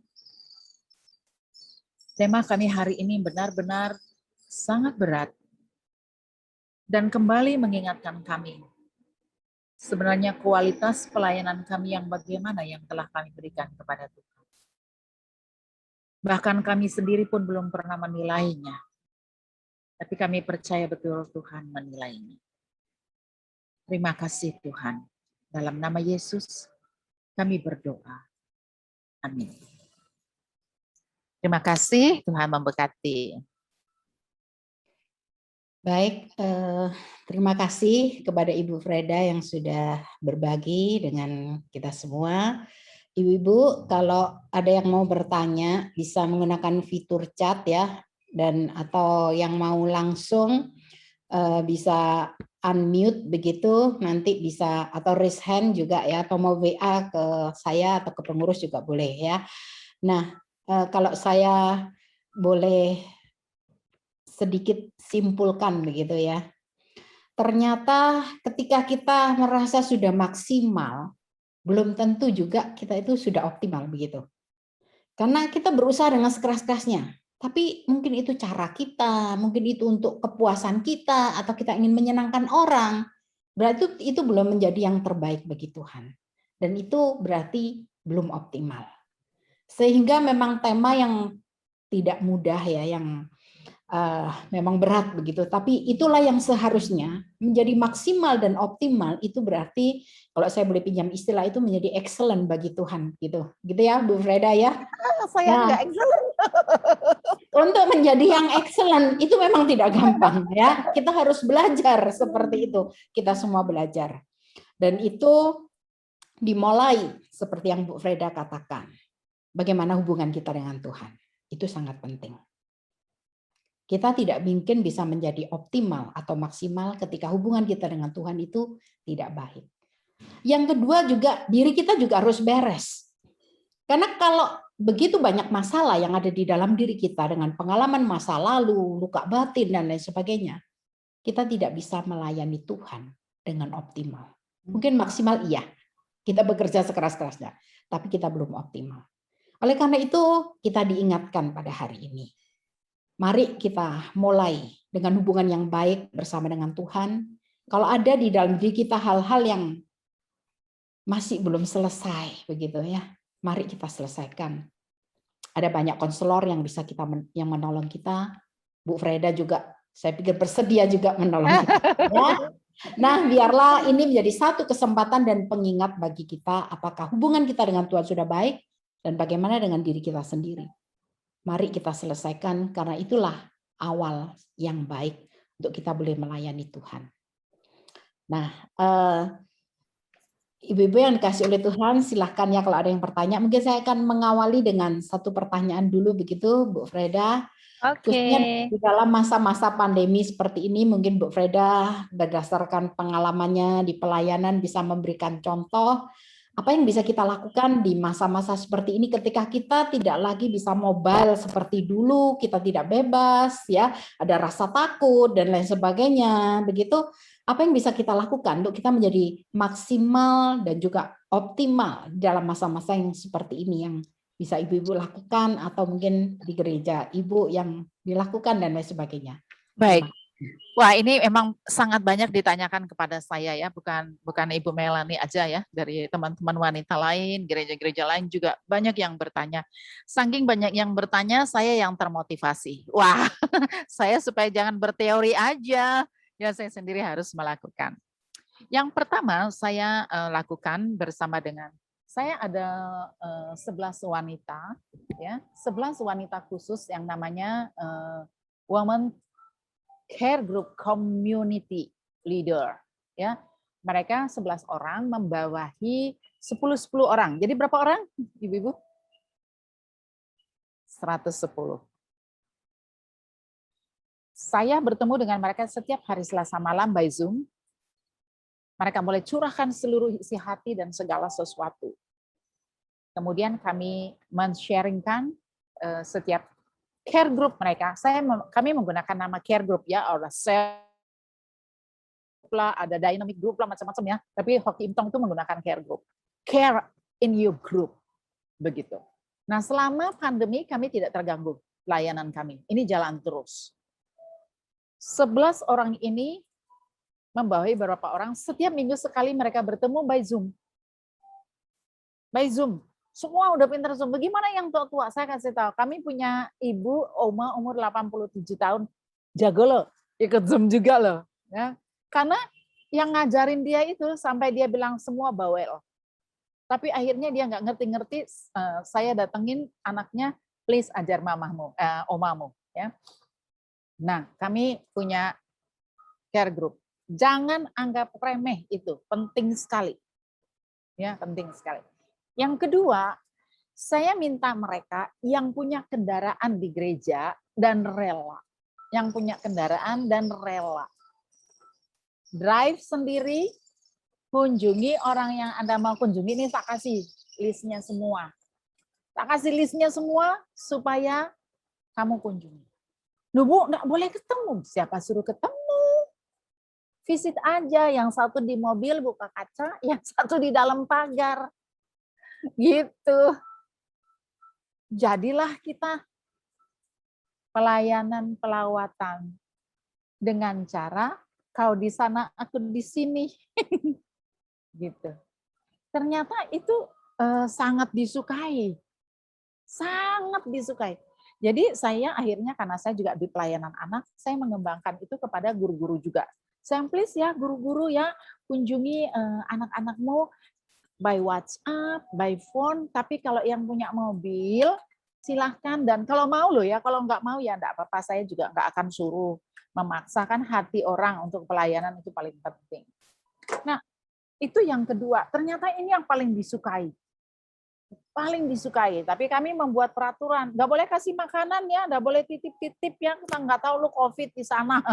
Tema kami hari ini benar-benar sangat berat dan kembali mengingatkan kami. Sebenarnya kualitas pelayanan kami yang bagaimana yang telah kami berikan kepada Tuhan. Bahkan kami sendiri pun belum pernah menilainya. Tapi kami percaya betul Tuhan menilainya. Terima kasih Tuhan. Dalam nama Yesus kami berdoa. Amin. Terima kasih, Tuhan memberkati. Baik, terima kasih kepada Ibu Freda yang sudah berbagi dengan kita semua. Ibu-ibu, kalau ada yang mau bertanya bisa menggunakan fitur chat ya, dan atau yang mau langsung bisa unmute begitu, nanti bisa atau raise hand juga ya, atau mau WA ke saya atau ke pengurus juga boleh ya. Nah, kalau saya boleh sedikit simpulkan begitu ya. Ternyata ketika kita merasa sudah maksimal, belum tentu juga kita itu sudah optimal begitu. Karena kita berusaha dengan sekeras-kerasnya, tapi mungkin itu cara kita, mungkin itu untuk kepuasan kita, atau kita ingin menyenangkan orang. Berarti itu belum menjadi yang terbaik bagi Tuhan. Dan itu berarti belum optimal. Sehingga memang tema yang tidak mudah ya, yang memang berat begitu. Tapi itulah yang seharusnya menjadi maksimal dan optimal. Itu berarti kalau saya boleh pinjam istilah itu menjadi excellent bagi Tuhan gitu. Gitu ya Bu Freda ya. Saya Nah, enggak excellent. untuk menjadi yang excellent itu memang tidak gampang ya. Kita harus belajar seperti itu. Kita semua belajar. Dan itu dimulai seperti yang Bu Freda katakan. Bagaimana hubungan kita dengan Tuhan. Itu sangat penting. Kita tidak mungkin bisa menjadi optimal atau maksimal ketika hubungan kita dengan Tuhan itu tidak baik. Yang kedua juga diri kita juga harus beres. Karena kalau begitu banyak masalah yang ada di dalam diri kita dengan pengalaman masa lalu, luka batin dan lain sebagainya, kita tidak bisa melayani Tuhan dengan optimal. Mungkin maksimal iya, kita bekerja sekeras-kerasnya, tapi kita belum optimal. Oleh karena itu kita diingatkan pada hari ini. Mari kita mulai dengan hubungan yang baik bersama dengan Tuhan. Kalau ada di dalam diri kita hal-hal yang masih belum selesai, begitu ya, mari kita selesaikan. Ada banyak konselor yang bisa yang menolong kita. Bu Freda juga, saya pikir bersedia juga menolong kita. Ya. Nah, biarlah ini menjadi satu kesempatan dan pengingat bagi kita apakah hubungan kita dengan Tuhan sudah baik dan bagaimana dengan diri kita sendiri. Mari kita selesaikan karena itulah awal yang baik untuk kita boleh melayani Tuhan. Nah, ibu-ibu yang dikasih oleh Tuhan, silahkan ya kalau ada yang bertanya. Mungkin saya akan mengawali dengan satu pertanyaan dulu begitu, Bu Freda. Khususnya di dalam masa-masa pandemi seperti ini, mungkin Bu Freda berdasarkan pengalamannya di pelayanan bisa memberikan contoh apa yang bisa kita lakukan di masa-masa seperti ini ketika kita tidak lagi bisa mobile seperti dulu, kita tidak bebas, ya, ada rasa takut dan lain sebagainya, begitu. Apa yang bisa kita lakukan untuk kita menjadi maksimal dan juga optimal dalam masa-masa yang seperti ini yang bisa ibu-ibu lakukan atau mungkin di gereja ibu yang dilakukan dan lain sebagainya. Baik. Wah, ini memang sangat banyak ditanyakan kepada saya ya, bukan Ibu Melani aja ya, dari teman-teman wanita lain, gereja-gereja lain juga banyak yang bertanya. Saking banyak yang bertanya, saya yang termotivasi. Wah, saya supaya jangan berteori aja, ya saya sendiri harus melakukan. Yang pertama saya lakukan bersama dengan saya ada 11 wanita, ya, 11 wanita khusus yang namanya Women Care Group Community Leader, ya. Mereka 11 orang membawahi 10 orang. Jadi berapa orang, Ibu-ibu? 110. Saya bertemu dengan mereka setiap hari Selasa malam by Zoom. Mereka mulai curahkan seluruh isi hati dan segala sesuatu. Kemudian kami men-sharingkan setiap care group mereka. Kami menggunakan nama care group ya, ada self lah, ada dynamic group lah, macam-macam ya. Tapi Hoki Imtong itu menggunakan care group. Care in your group. Begitu. Nah, selama pandemi kami tidak terganggu layanan kami. Ini jalan terus. 11 orang ini membawahi beberapa orang, setiap minggu sekali mereka bertemu by Zoom. By Zoom. Semua udah pintar Zoom. Bagaimana yang tua-tua? Saya kasih tahu. Kami punya ibu, oma umur 87 tahun. Jago loh. Ikut Zoom juga loh. Ya. Karena yang ngajarin dia itu sampai dia bilang semua bawel. Tapi akhirnya dia nggak ngerti-ngerti. Saya datengin anaknya, please ajar mamahmu, omamu. Ya. Nah, kami punya care group. Jangan anggap remeh itu. Penting sekali. Ya, penting sekali. Yang kedua, saya minta mereka yang punya kendaraan di gereja dan rela. Yang punya kendaraan dan rela. Drive sendiri, kunjungi orang yang Anda mau kunjungi. Ini tak kasih listnya semua. Tak kasih listnya semua supaya kamu kunjungi. Loh Bu, nggak boleh ketemu. Siapa suruh ketemu? Visit aja. Yang satu di mobil buka kaca, yang satu di dalam pagar. Gitu. Jadilah kita pelayanan pelawatan dengan cara kau di sana aku di sini. Gitu. Ternyata itu sangat disukai sangat disukai. Jadi saya akhirnya karena saya juga di pelayanan anak, saya mengembangkan itu kepada guru-guru juga. Saya please ya guru-guru ya kunjungi anak-anakmu by WhatsApp, by phone, tapi kalau yang punya mobil silahkan, dan kalau mau loh ya, kalau nggak mau ya enggak apa-apa, saya juga nggak akan suruh, memaksakan hati orang untuk pelayanan itu paling penting. Nah, itu yang kedua, ternyata ini yang paling disukai. Paling disukai, tapi kami membuat peraturan, nggak boleh kasih makanan ya, nggak boleh titip-titip ya, kita nggak tahu lu COVID di sana.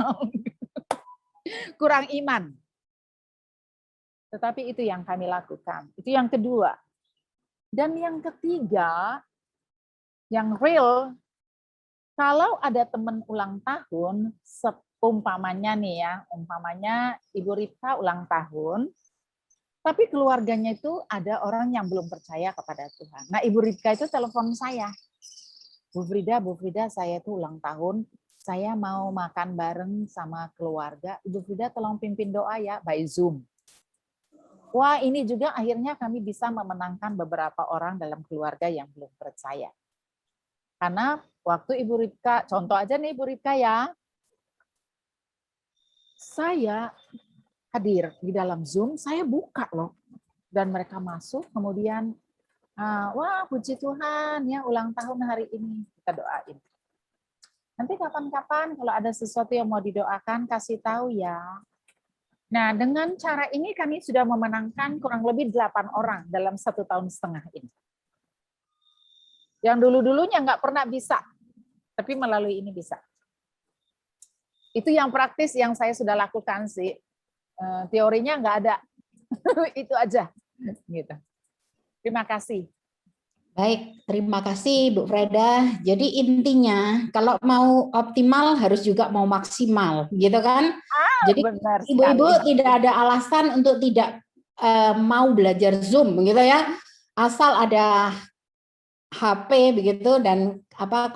Kurang iman. Tetapi itu yang kami lakukan. Itu yang kedua. Dan yang ketiga, yang real, kalau ada teman ulang tahun, umpamanya nih ya, umpamanya Ibu Ripka ulang tahun, tapi keluarganya itu ada orang yang belum percaya kepada Tuhan. Nah, Ibu Ripka itu telepon saya. Bu Frida, saya itu ulang tahun, saya mau makan bareng sama keluarga. Ibu Frida tolong pimpin doa ya, by Zoom. Wah, ini juga akhirnya kami bisa memenangkan beberapa orang dalam keluarga yang belum percaya. Karena waktu Ibu Ripka, contoh aja nih Ibu Ripka ya, saya hadir di dalam Zoom, saya buka loh. Dan mereka masuk, kemudian, wah puji Tuhan ya ulang tahun hari ini, kita doain. Nanti kapan-kapan kalau ada sesuatu yang mau didoakan, kasih tahu ya. Nah, dengan cara ini kami sudah memenangkan kurang lebih 8 orang dalam 1,5 tahun ini. Yang dulu-dulunya nggak pernah bisa, tapi melalui ini bisa. Itu yang praktis yang saya sudah lakukan sih. Teorinya nggak ada. Itu aja. Gitu. Terima kasih. Baik, terima kasih Bu Freda. Jadi intinya kalau mau optimal harus juga mau maksimal, gitu kan? Jadi ibu-ibu tidak ada alasan untuk tidak mau belajar Zoom, gitu ya. Asal ada HP begitu dan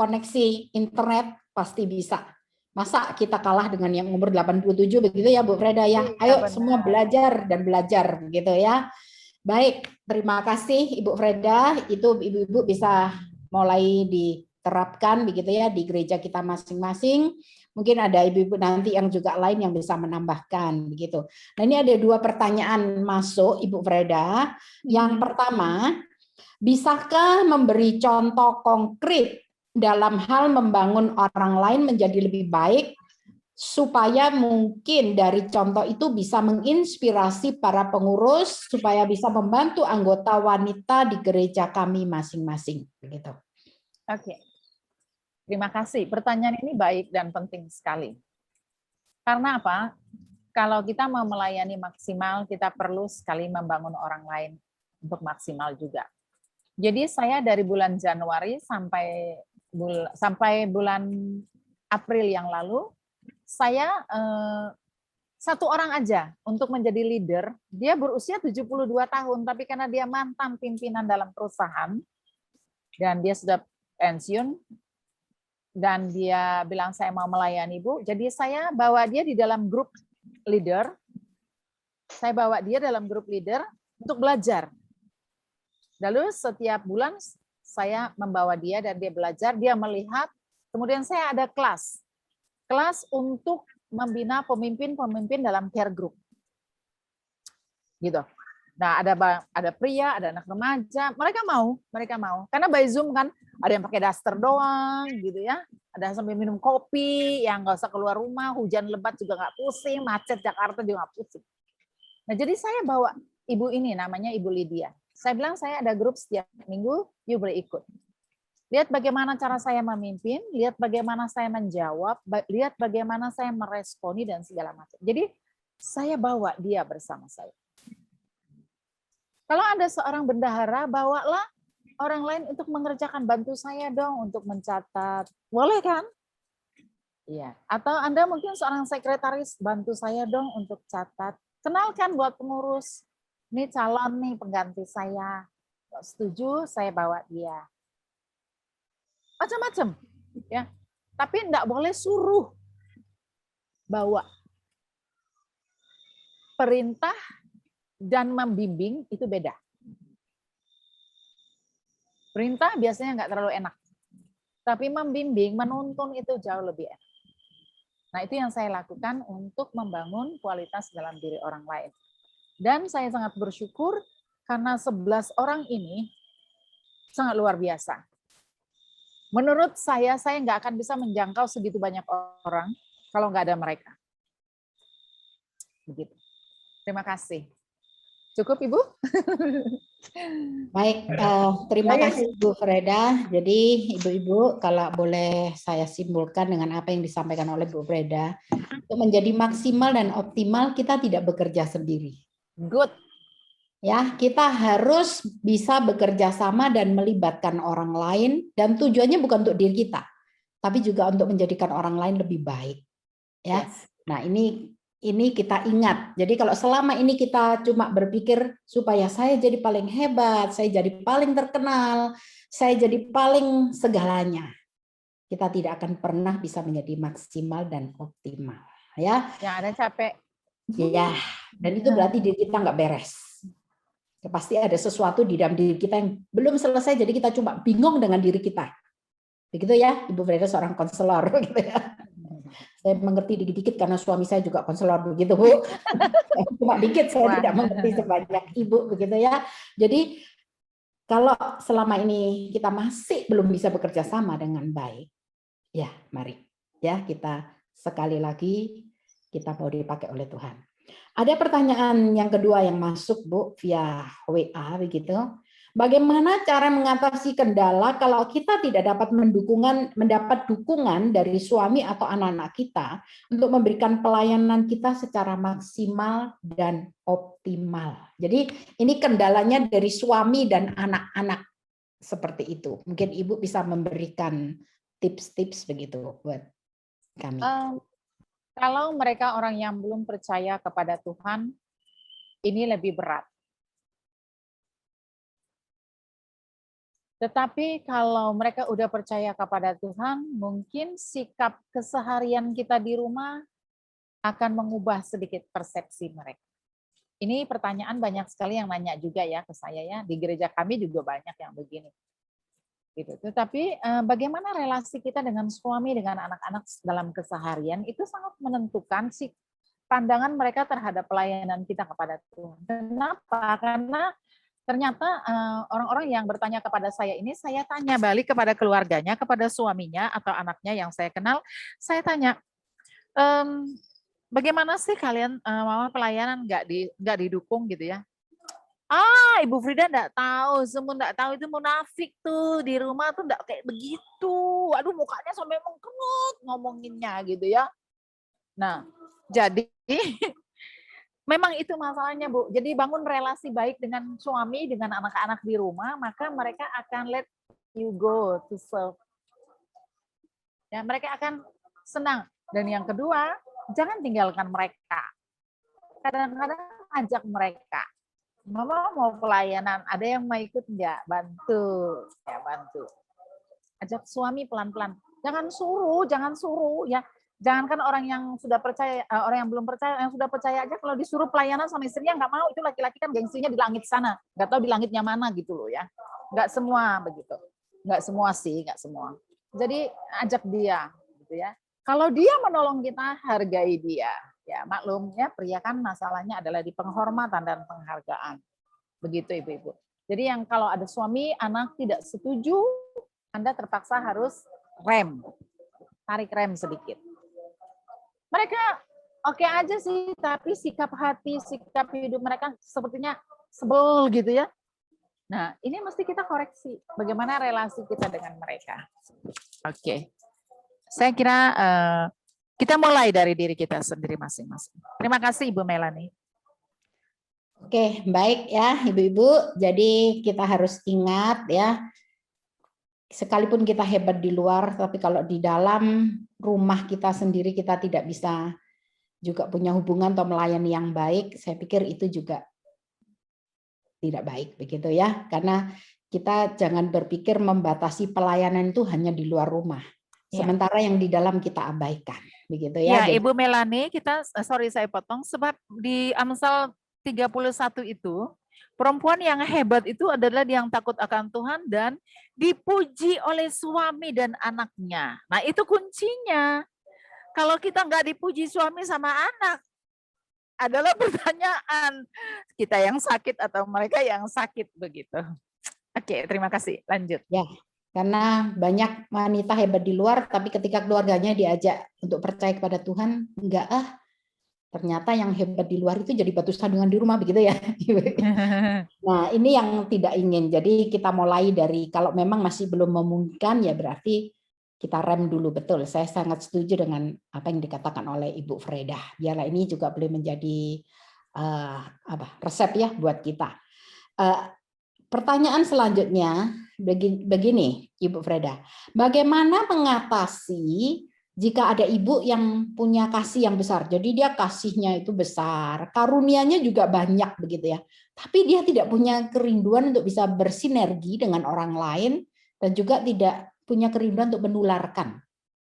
koneksi internet pasti bisa. Masa kita kalah dengan yang umur 87 begitu ya Bu Freda ya. Ayo semua belajar dan belajar gitu ya. Baik, terima kasih Ibu Freda. Itu ibu-ibu bisa mulai diterapkan begitu ya di gereja kita masing-masing. Mungkin ada ibu-ibu nanti yang juga lain yang bisa menambahkan begitu. Nah, ini ada 2 pertanyaan masuk Ibu Freda. Yang pertama, bisakah memberi contoh konkret dalam hal membangun orang lain menjadi lebih baik, supaya mungkin dari contoh itu bisa menginspirasi para pengurus supaya bisa membantu anggota wanita di gereja kami masing-masing. Begitu. Oke, terima kasih. Pertanyaan ini baik dan penting sekali. Karena apa? Kalau kita mau melayani maksimal, kita perlu sekali membangun orang lain untuk maksimal juga. Jadi saya dari bulan Januari sampai bulan April yang lalu, saya 1 orang aja untuk menjadi leader. Dia berusia 72 tahun, tapi karena dia mantan pimpinan dalam perusahaan, dan dia sudah pensiun, dan dia bilang saya mau melayani Bu, jadi saya bawa dia di dalam grup leader. Saya bawa dia dalam grup leader untuk belajar. Lalu setiap bulan saya membawa dia dan dia belajar, dia melihat, kemudian saya ada kelas untuk membina pemimpin-pemimpin dalam care group. Gitu. Nah, ada pria, ada anak remaja, mereka mau. Karena by Zoom kan ada yang pakai daster doang gitu ya. Ada yang sambil minum kopi, yang nggak usah keluar rumah, hujan lebat juga nggak pusing, macet Jakarta juga nggak pusing. Nah, jadi saya bawa ibu ini, namanya Ibu Lydia. Saya bilang saya ada grup setiap minggu, you boleh ikut. Lihat bagaimana cara saya memimpin, lihat bagaimana saya menjawab, lihat bagaimana saya meresponi dan segala macam. Jadi saya bawa dia bersama saya. Kalau ada seorang bendahara, bawalah orang lain untuk mengerjakan, bantu saya dong untuk mencatat. Boleh kan? Iya. Atau Anda mungkin seorang sekretaris, bantu saya dong untuk catat. Kenalkan buat pengurus. Ini calon nih pengganti saya. Kalau setuju, saya bawa dia. Macam-macam, ya. Tapi enggak boleh suruh bawa. Perintah dan membimbing itu beda. Perintah biasanya nggak terlalu enak. Tapi membimbing, menuntun itu jauh lebih enak. Nah, itu yang saya lakukan untuk membangun kualitas dalam diri orang lain. Dan saya sangat bersyukur karena 11 orang ini sangat luar biasa. Menurut saya nggak akan bisa menjangkau segitu banyak orang kalau nggak ada mereka. Begitu. Terima kasih. Cukup, Ibu? Baik, terima kasih Bu Freda. Jadi Ibu-ibu, kalau boleh saya simpulkan dengan apa yang disampaikan oleh Bu Freda, untuk menjadi maksimal dan optimal kita tidak bekerja sendiri. Good. Ya, kita harus bisa bekerja sama dan melibatkan orang lain, dan tujuannya bukan untuk diri kita, tapi juga untuk menjadikan orang lain lebih baik. Ya. Yes. Nah, ini kita ingat. Jadi kalau selama ini kita cuma berpikir supaya saya jadi paling hebat, saya jadi paling terkenal, saya jadi paling segalanya, kita tidak akan pernah bisa menjadi maksimal dan optimal. Ya. Yang ada capek. Ya. Dan itu berarti diri kita nggak beres. Pasti ada sesuatu di dalam diri kita yang belum selesai, jadi kita cuma bingung dengan diri kita. Begitu ya, Ibu Freda seorang konselor gitu ya. Saya mengerti dikit-dikit karena suami saya juga konselor begitu, Bu. Cuma dikit saya tidak mengerti sebanyak Ibu begitu ya. Jadi kalau selama ini kita masih belum bisa bekerja sama dengan baik, ya mari ya kita sekali lagi kita mau dipakai oleh Tuhan. Ada pertanyaan yang kedua yang masuk, Bu, via WA begitu. Bagaimana cara mengatasi kendala kalau kita tidak dapat mendapat dukungan dari suami atau anak-anak kita untuk memberikan pelayanan kita secara maksimal dan optimal. Jadi ini kendalanya dari suami dan anak-anak seperti itu. Mungkin Ibu bisa memberikan tips-tips begitu buat kami. Kalau mereka orang yang belum percaya kepada Tuhan, ini lebih berat. Tetapi kalau mereka udah percaya kepada Tuhan, mungkin sikap keseharian kita di rumah akan mengubah sedikit persepsi mereka. Ini pertanyaan banyak sekali yang nanya juga ya ke saya ya. Di gereja kami juga banyak yang begini. Gitu. Tetapi bagaimana relasi kita dengan suami, dengan anak-anak dalam keseharian itu sangat menentukan si pandangan mereka terhadap pelayanan kita kepada Tuhan. Kenapa? Karena ternyata orang-orang yang bertanya kepada saya ini, saya tanya balik kepada keluarganya, kepada suaminya atau anaknya yang saya kenal, saya tanya, bagaimana sih kalian mama pelayanan nggak didukung gitu ya? Ibu Frida enggak tahu, semua enggak tahu itu munafik tuh di rumah tuh enggak kayak begitu. Aduh mukanya sampai mengkerut ngomonginnya gitu ya. Nah, jadi memang itu masalahnya, Bu. Jadi bangun relasi baik dengan suami, dengan anak-anak di rumah, maka mereka akan let you go to serve. Ya, mereka akan senang. Dan yang kedua, jangan tinggalkan mereka. Kadang-kadang ajak mereka. Mama mau pelayanan, ada yang mau ikut enggak? Bantu. Ya, bantu. Ajak suami pelan-pelan. Jangan suruh ya. Jangankan orang yang sudah percaya, orang yang belum percaya, yang sudah percaya aja kalau disuruh pelayanan sama istrinya nggak mau, itu laki-laki kan gengsinya di langit sana, nggak tahu di langitnya mana gitu loh ya. Nggak semua begitu, nggak semua sih, nggak semua. Jadi ajak dia, gitu ya. Kalau dia menolong kita, hargai dia. Ya maklumnya pria kan masalahnya adalah di penghormatan dan penghargaan, begitu ibu-ibu. Jadi yang kalau ada suami, anak tidak setuju, Anda terpaksa harus tarik rem sedikit. Mereka oke aja sih, tapi sikap hati, sikap hidup mereka sepertinya sebel gitu ya. Nah, ini mesti kita koreksi. Bagaimana relasi kita dengan mereka. Oke. Saya kira kita mulai dari diri kita sendiri masing-masing. Terima kasih Ibu Melanie. Oke, baik ya Ibu-ibu. Jadi kita harus ingat ya, sekalipun kita hebat di luar, tapi kalau di dalam rumah kita sendiri kita tidak bisa juga punya hubungan atau melayani yang baik, saya pikir itu juga tidak baik begitu ya. Karena kita jangan berpikir membatasi pelayanan itu hanya di luar rumah. Sementara yang di dalam kita abaikan, begitu ya. Ya, Ibu Melanie, kita sorry saya potong, sebab di Amsal 31 itu Perempuan yang hebat itu adalah yang takut akan Tuhan dan dipuji oleh suami dan anaknya. Nah, itu kuncinya. Kalau kita nggak dipuji suami sama anak, adalah pertanyaan. Kita yang sakit atau mereka yang sakit begitu. Oke, terima kasih. Lanjut. Ya, karena banyak wanita hebat di luar, tapi ketika keluarganya diajak untuk percaya kepada Tuhan, enggak ternyata yang hebat di luar itu jadi batu sandungan di rumah, begitu ya. Nah, ini yang tidak ingin. Jadi kita mulai dari, kalau memang masih belum memungkinkan, ya berarti kita rem dulu. Betul, saya sangat setuju dengan apa yang dikatakan oleh Ibu Freda. Biarlah ini juga boleh menjadi resep ya buat kita. Pertanyaan selanjutnya begini, Ibu Freda. Bagaimana mengatasi jika ada ibu yang punya kasih yang besar, jadi dia kasihnya itu besar, karunianya juga banyak begitu ya, tapi dia tidak punya kerinduan untuk bisa bersinergi dengan orang lain dan juga tidak punya kerinduan untuk menularkan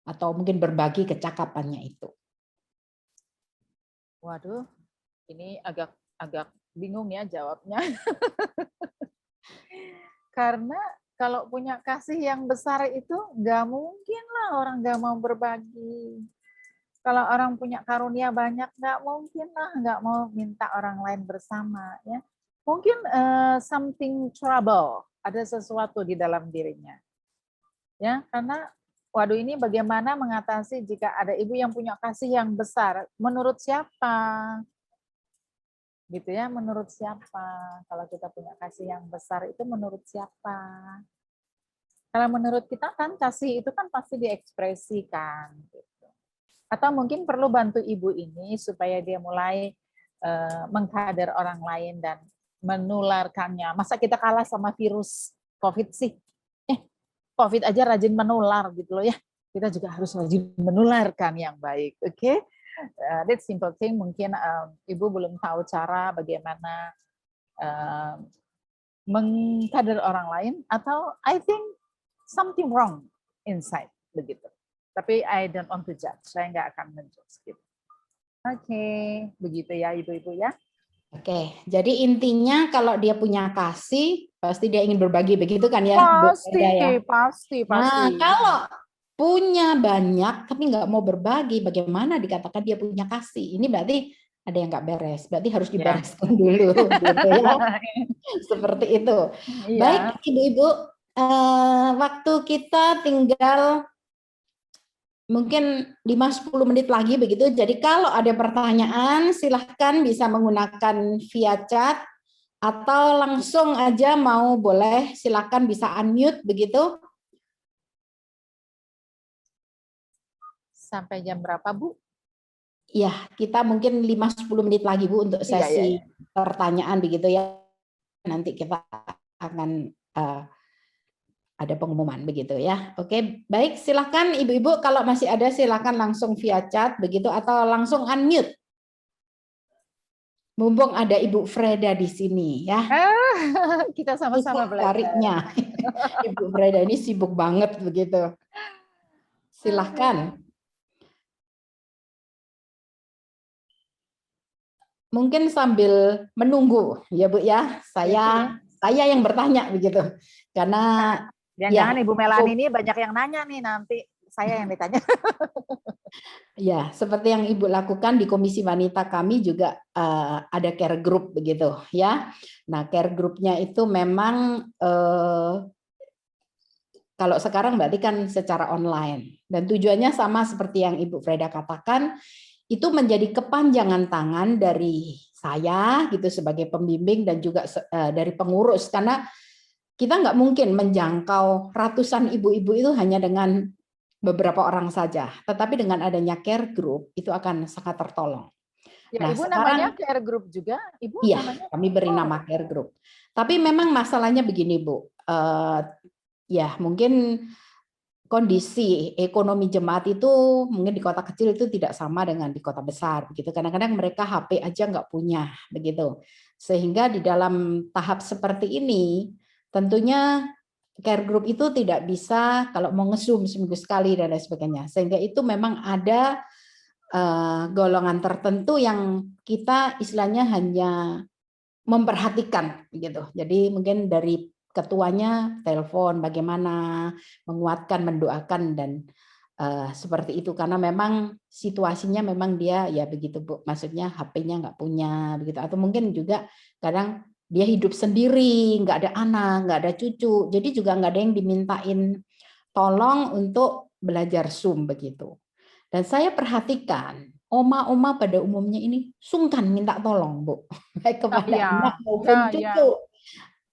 atau mungkin berbagi kecakapannya itu. Waduh, ini agak bingung ya jawabnya. Karena kalau punya kasih yang besar itu nggak mungkin lah orang nggak mau berbagi. Kalau orang punya karunia banyak nggak mungkin lah nggak mau minta orang lain bersama ya. Mungkin something trouble, ada sesuatu di dalam dirinya. Ya, karena waduh ini bagaimana mengatasi jika ada ibu yang punya kasih yang besar? Menurut siapa? Gitu ya, menurut siapa? Kalau kita punya kasih yang besar itu menurut siapa? Kalau menurut kita kan kasih itu kan pasti diekspresikan. Gitu. Atau mungkin perlu bantu ibu ini supaya dia mulai mengkader orang lain dan menularkannya. Masa kita kalah sama virus COVID sih? COVID aja rajin menular gitu loh ya. Kita juga harus rajin menularkan yang baik. Oke? That simple thing, mungkin ibu belum tahu cara bagaimana mengkader orang lain, atau I think something wrong inside begitu. Tapi I don't want to judge, saya nggak akan menjudge gitu. Oke, begitu ya ibu-ibu ya. Oke, jadi intinya kalau dia punya kasih, pasti dia ingin berbagi, begitu kan ya? Pasti, ya? pasti. Nah, kalau punya banyak tapi nggak mau berbagi, bagaimana dikatakan dia punya kasih? Ini berarti ada yang nggak beres, berarti harus dibereskan dulu, gitu ya. Seperti itu. Baik, ibu-ibu, waktu kita tinggal mungkin 5-10 menit lagi begitu. Jadi kalau ada pertanyaan, silahkan bisa menggunakan via chat atau langsung aja mau boleh, silahkan bisa unmute begitu. Sampai jam berapa, Bu? Ya, kita mungkin 5-10 menit lagi, Bu, untuk sesi pertanyaan begitu ya. Nanti kita akan ada pengumuman begitu ya. Oke, baik, silakan ibu-ibu kalau masih ada silakan langsung via chat begitu atau langsung unmute. Mumpung ada Ibu Freda di sini ya. Kita sama-sama belajar. Tariknya. Ibu Freda ini sibuk banget begitu. Silahkan. Mungkin sambil menunggu ya Bu ya. Saya yang bertanya begitu. Karena jangan Ibu Melani ini banyak yang nanya nih, nanti saya yang ditanya. Ya, seperti yang Ibu lakukan di Komisi Wanita kami juga ada care group begitu ya. Nah, care groupnya itu memang kalau sekarang berarti kan secara online dan tujuannya sama seperti yang Ibu Freda katakan, itu menjadi kepanjangan tangan dari saya gitu sebagai pembimbing dan juga dari pengurus, karena kita nggak mungkin menjangkau ratusan ibu-ibu itu hanya dengan beberapa orang saja, tetapi dengan adanya care group itu akan sangat tertolong. Ya, nah, Ibu sekarang, namanya care group juga? Ibu iya, namanya? Kami beri nama care group. Tapi memang masalahnya begini Bu, ya mungkin kondisi ekonomi jemaat itu mungkin di kota kecil itu tidak sama dengan di kota besar begitu. Kadang-kadang mereka HP aja nggak punya begitu. Sehingga di dalam tahap seperti ini tentunya care group itu tidak bisa kalau mau nge-zoom seminggu sekali dan lain sebagainya. Sehingga itu memang ada golongan tertentu yang kita istilahnya hanya memperhatikan gitu. Jadi mungkin dari ketuanya telepon bagaimana menguatkan, mendoakan dan seperti itu karena memang situasinya memang dia ya begitu Bu, maksudnya HP-nya nggak punya begitu atau mungkin juga kadang dia hidup sendiri, nggak ada anak, nggak ada cucu, jadi juga nggak ada yang dimintain tolong untuk belajar Zoom begitu. Dan saya perhatikan oma-oma pada umumnya ini sungkan minta tolong Bu, baik Ah, kepada ya, anak ya, maupun ya. cucu.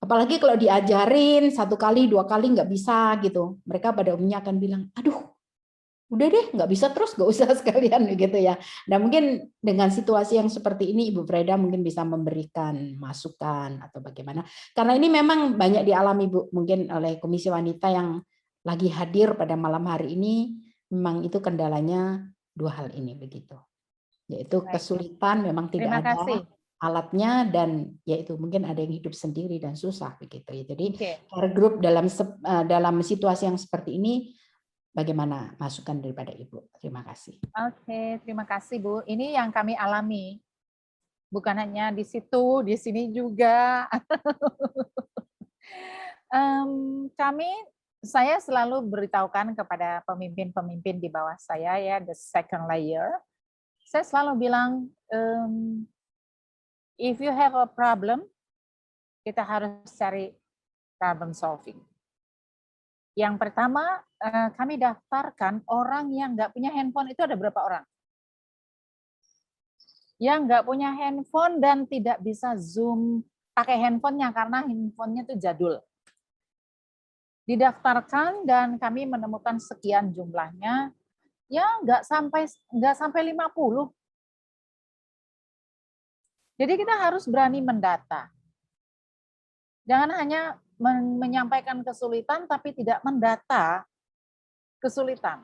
Apalagi kalau diajarin 1 kali 2 kali nggak bisa gitu, mereka pada umumnya akan bilang, aduh udah deh nggak bisa terus nggak usah sekalian gitu ya. Nah mungkin dengan situasi yang seperti ini Ibu Freda mungkin bisa memberikan masukan atau bagaimana. Karena ini memang banyak dialami Bu mungkin oleh Komisi Wanita yang lagi hadir pada malam hari ini, memang itu kendalanya 2 hal ini begitu. Yaitu Baik. kesulitan memang Terima tidak ada kasih. alatnya dan yaitu mungkin ada yang hidup sendiri dan susah begitu ya. Jadi Oke. care group dalam situasi yang seperti ini bagaimana masukan daripada Ibu? Terima kasih. Oke, terima kasih Bu. Ini yang kami alami. Bukan hanya di situ, di sini juga. Saya selalu beritahukan kepada pemimpin-pemimpin di bawah saya ya, the second layer. Saya selalu bilang, if you have a problem, kita harus cari problem solving. Yang pertama, kami daftarkan orang yang nggak punya handphone itu ada berapa orang? Yang nggak punya handphone dan tidak bisa Zoom pakai handphonenya karena handphonenya itu jadul. Didaftarkan dan kami menemukan sekian jumlahnya, ya nggak sampai 50. Jadi kita harus berani mendata. Jangan hanya menyampaikan kesulitan tapi tidak mendata kesulitan.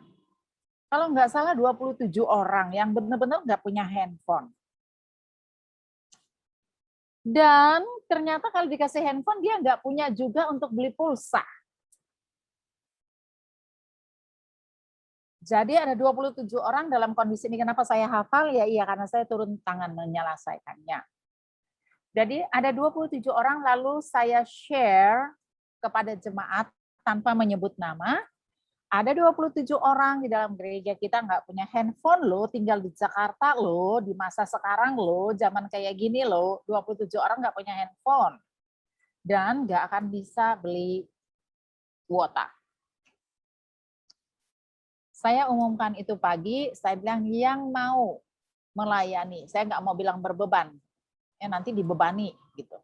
Kalau nggak salah 27 orang yang benar-benar nggak punya handphone. Dan ternyata kalau dikasih handphone dia nggak punya juga untuk beli pulsa. Jadi ada 27 orang dalam kondisi ini. Kenapa saya hafal? Ya iya karena saya turun tangan menyelesaikannya. Jadi ada 27 orang lalu saya share kepada jemaat tanpa menyebut nama. Ada 27 orang di dalam gereja kita nggak punya handphone loh, tinggal di Jakarta loh, di masa sekarang loh, zaman kayak gini loh, 27 orang nggak punya handphone. Dan nggak akan bisa beli kuota. Saya umumkan itu pagi, saya bilang yang mau melayani, saya nggak mau bilang berbeban, ya nanti dibebani gitu.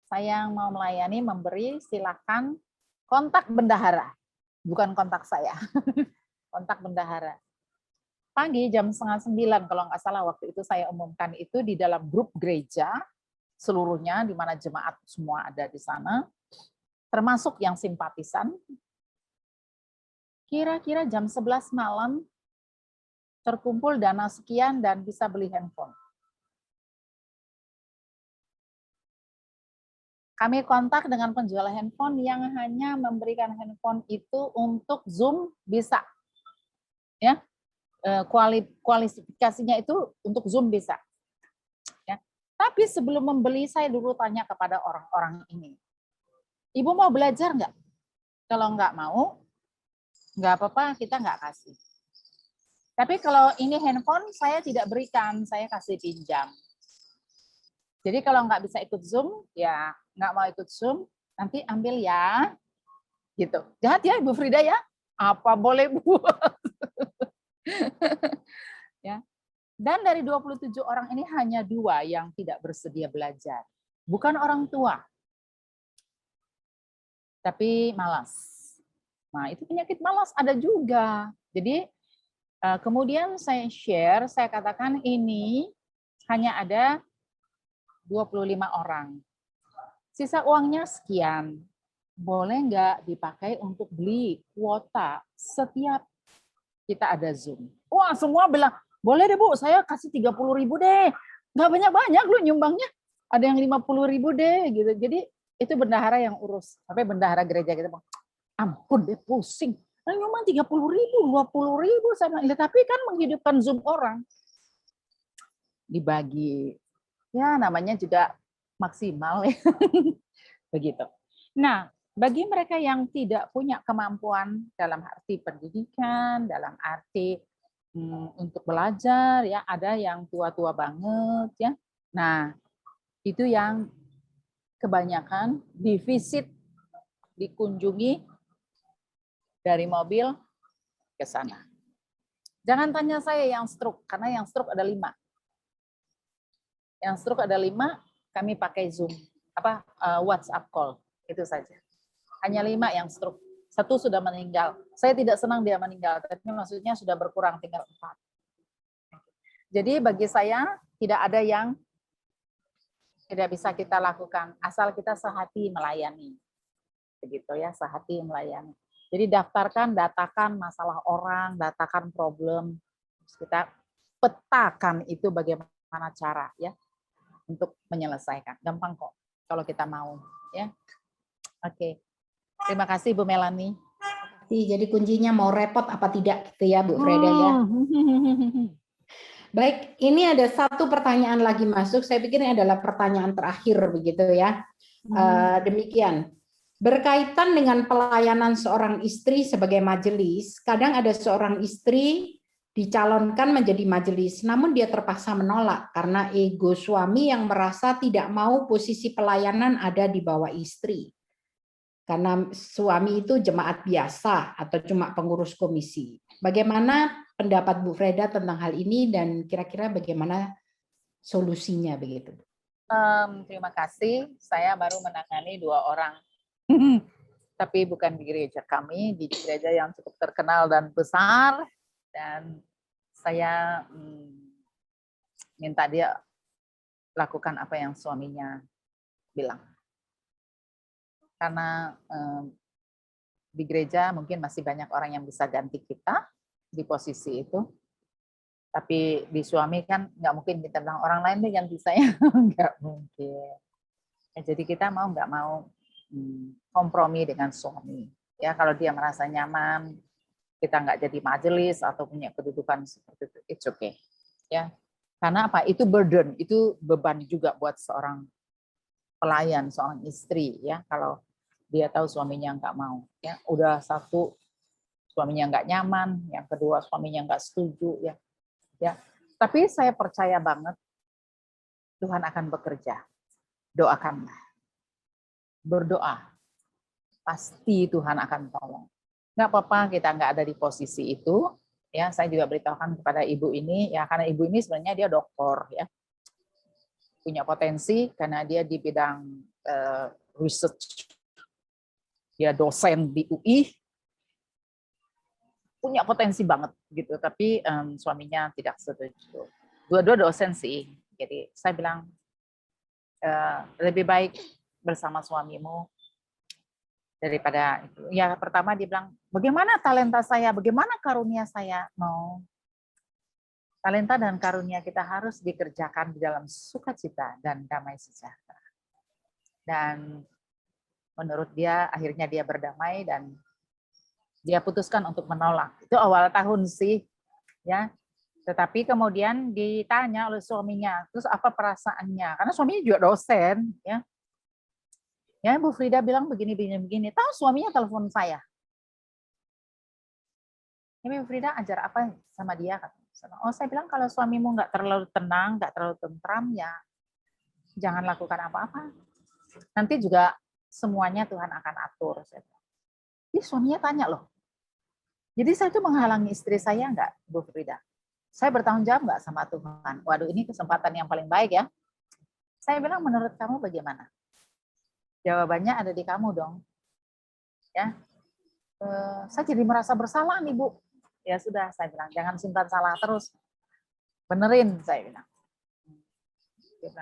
Saya yang mau melayani, memberi, silakan kontak bendahara, bukan kontak saya, kontak bendahara. Pagi jam 8:30 kalau nggak salah waktu itu saya umumkan itu di dalam grup gereja seluruhnya, di mana jemaat semua ada di sana, termasuk yang simpatisan. Kira-kira jam 11 malam terkumpul dana sekian dan bisa beli handphone. Kami kontak dengan penjual handphone yang hanya memberikan handphone itu untuk Zoom bisa. Ya. Kualifikasinya itu untuk Zoom bisa. Ya. Tapi sebelum membeli saya dulu tanya kepada orang-orang ini. Ibu mau belajar nggak? Kalau nggak mau, nggak apa-apa, kita nggak kasih. Tapi kalau ini handphone, saya tidak berikan, saya kasih pinjam. Jadi kalau nggak bisa ikut Zoom, ya nggak mau ikut Zoom, nanti ambil ya. Gitu. Jahat ya Ibu Frida ya? Apa boleh buat? Ya. Dan dari 27 orang ini hanya 2 yang tidak bersedia belajar. Bukan orang tua, tapi malas. Nah, itu penyakit malas ada juga. Jadi kemudian saya share, saya katakan ini hanya ada 25 orang. Sisa uangnya sekian. Boleh nggak dipakai untuk beli kuota setiap kita ada Zoom? Wah, semua bilang, boleh deh Bu, saya kasih 30.000 deh. Nggak banyak-banyak lu nyumbangnya. Ada yang 50.000 deh. Gitu. Jadi itu bendahara yang urus. Sampai bendahara gereja kita bilang, ampun deh pusing. Nah, nyumbang 30.000, 20.000. Saya bilang, tapi kan menghidupkan Zoom orang. Dibagi. Ya namanya juga maksimal ya. Begitu. Nah, bagi mereka yang tidak punya kemampuan dalam arti pendidikan, dalam arti untuk belajar ya, ada yang tua-tua banget ya. Nah, itu yang kebanyakan divisit, dikunjungi dari mobil ke sana. Jangan tanya saya yang stroke, karena yang stroke ada 5. Yang stroke ada 5, kami pakai Zoom, WhatsApp call, itu saja. Hanya 5 yang stroke. 1 sudah meninggal. Saya tidak senang dia meninggal, tapi maksudnya sudah berkurang, tinggal 4. Jadi bagi saya tidak ada yang tidak bisa kita lakukan, asal kita sehati melayani. Begitu ya, sehati melayani. Jadi daftarkan, datakan masalah orang, datakan problem, terus kita petakan itu bagaimana cara ya untuk menyelesaikan. Gampang kok kalau kita mau ya. Oke. Terima kasih Bu Melani. Jadi kuncinya mau repot apa tidak gitu ya Bu Freda ya. Baik, ini ada satu pertanyaan lagi masuk. Saya pikir ini adalah pertanyaan terakhir begitu ya. Demikian. Berkaitan dengan pelayanan seorang istri sebagai majelis, kadang ada seorang istri dicalonkan menjadi majelis, namun dia terpaksa menolak karena ego suami yang merasa tidak mau posisi pelayanan ada di bawah istri. Karena suami itu jemaat biasa atau cuma pengurus komisi. Bagaimana pendapat Bu Freda tentang hal ini dan kira-kira bagaimana solusinya begitu? Terima kasih. Saya baru menangani 2 orang. Tapi bukan di gereja kami, di gereja yang cukup terkenal dan besar. Dan saya minta dia lakukan apa yang suaminya bilang. Karena di gereja mungkin masih banyak orang yang bisa ganti kita di posisi itu. Tapi di suami kan nggak mungkin kita bilang orang lain deh ganti saya, nggak mungkin. Ya, jadi kita mau nggak mau kompromi dengan suami. Ya kalau dia merasa nyaman, kita nggak jadi majelis atau punya kedudukan seperti itu, it's okay. Ya, karena apa? Itu burden, itu beban juga buat seorang pelayan, seorang istri. Ya, kalau dia tahu suaminya nggak mau. Ya, udah satu suaminya nggak nyaman, yang kedua suaminya nggak setuju. Ya, tapi saya percaya banget Tuhan akan bekerja. Doakanlah. Berdoa, pasti Tuhan akan tolong. Nggak apa-apa kita nggak ada di posisi itu, ya. Saya juga beritahukan kepada ibu ini, ya karena ibu ini sebenarnya dia dokter, ya, punya potensi karena dia di bidang research, dia dosen di UI, punya potensi banget gitu. Tapi suaminya tidak setuju. Dua-dua dosen sih, jadi saya bilang lebih baik bersama suamimu daripada itu. Ya pertama dia bilang, bagaimana talenta saya, bagaimana karunia saya? No. Talenta dan karunia kita harus dikerjakan di dalam sukacita dan damai sejahtera. Dan menurut dia akhirnya dia berdamai dan dia putuskan untuk menolak. Itu awal tahun sih, ya. Tetapi kemudian ditanya oleh suaminya, terus apa perasaannya? Karena suaminya juga dosen, ya. Ya, Bu Frida bilang begini. Tahu suaminya telepon saya. Ini Bu Frida ajar apa sama dia? Oh, saya bilang kalau suamimu nggak terlalu tenang, nggak terlalu tentram, ya jangan lakukan apa-apa. Nanti juga semuanya Tuhan akan atur. Jadi suaminya tanya loh. Jadi saya itu menghalangi istri saya nggak, Bu Frida? Saya bertanggung jawab nggak sama Tuhan? Waduh, ini kesempatan yang paling baik ya. Saya bilang, menurut kamu bagaimana? Jawabannya ada di kamu dong. Ya, saya jadi merasa bersalah nih Bu. Ya sudah, saya bilang jangan simpan salah terus, benerin, saya bilang.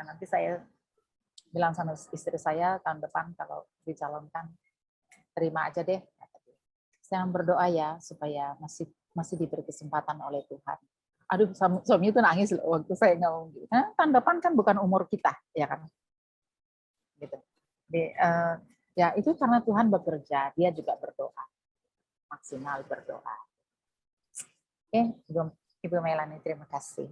Nanti saya bilang sama istri saya tahun depan kalau dicalonkan terima aja deh. Saya berdoa ya supaya masih diberi kesempatan oleh Tuhan. Aduh, suami itu nangis loh waktu saya ngomong gitu. Nah, tahun depan kan bukan umur kita, ya kan? Gitu. Ya itu karena Tuhan bekerja, dia juga berdoa, maksimal berdoa. Oke, Ibu Melani, terima kasih.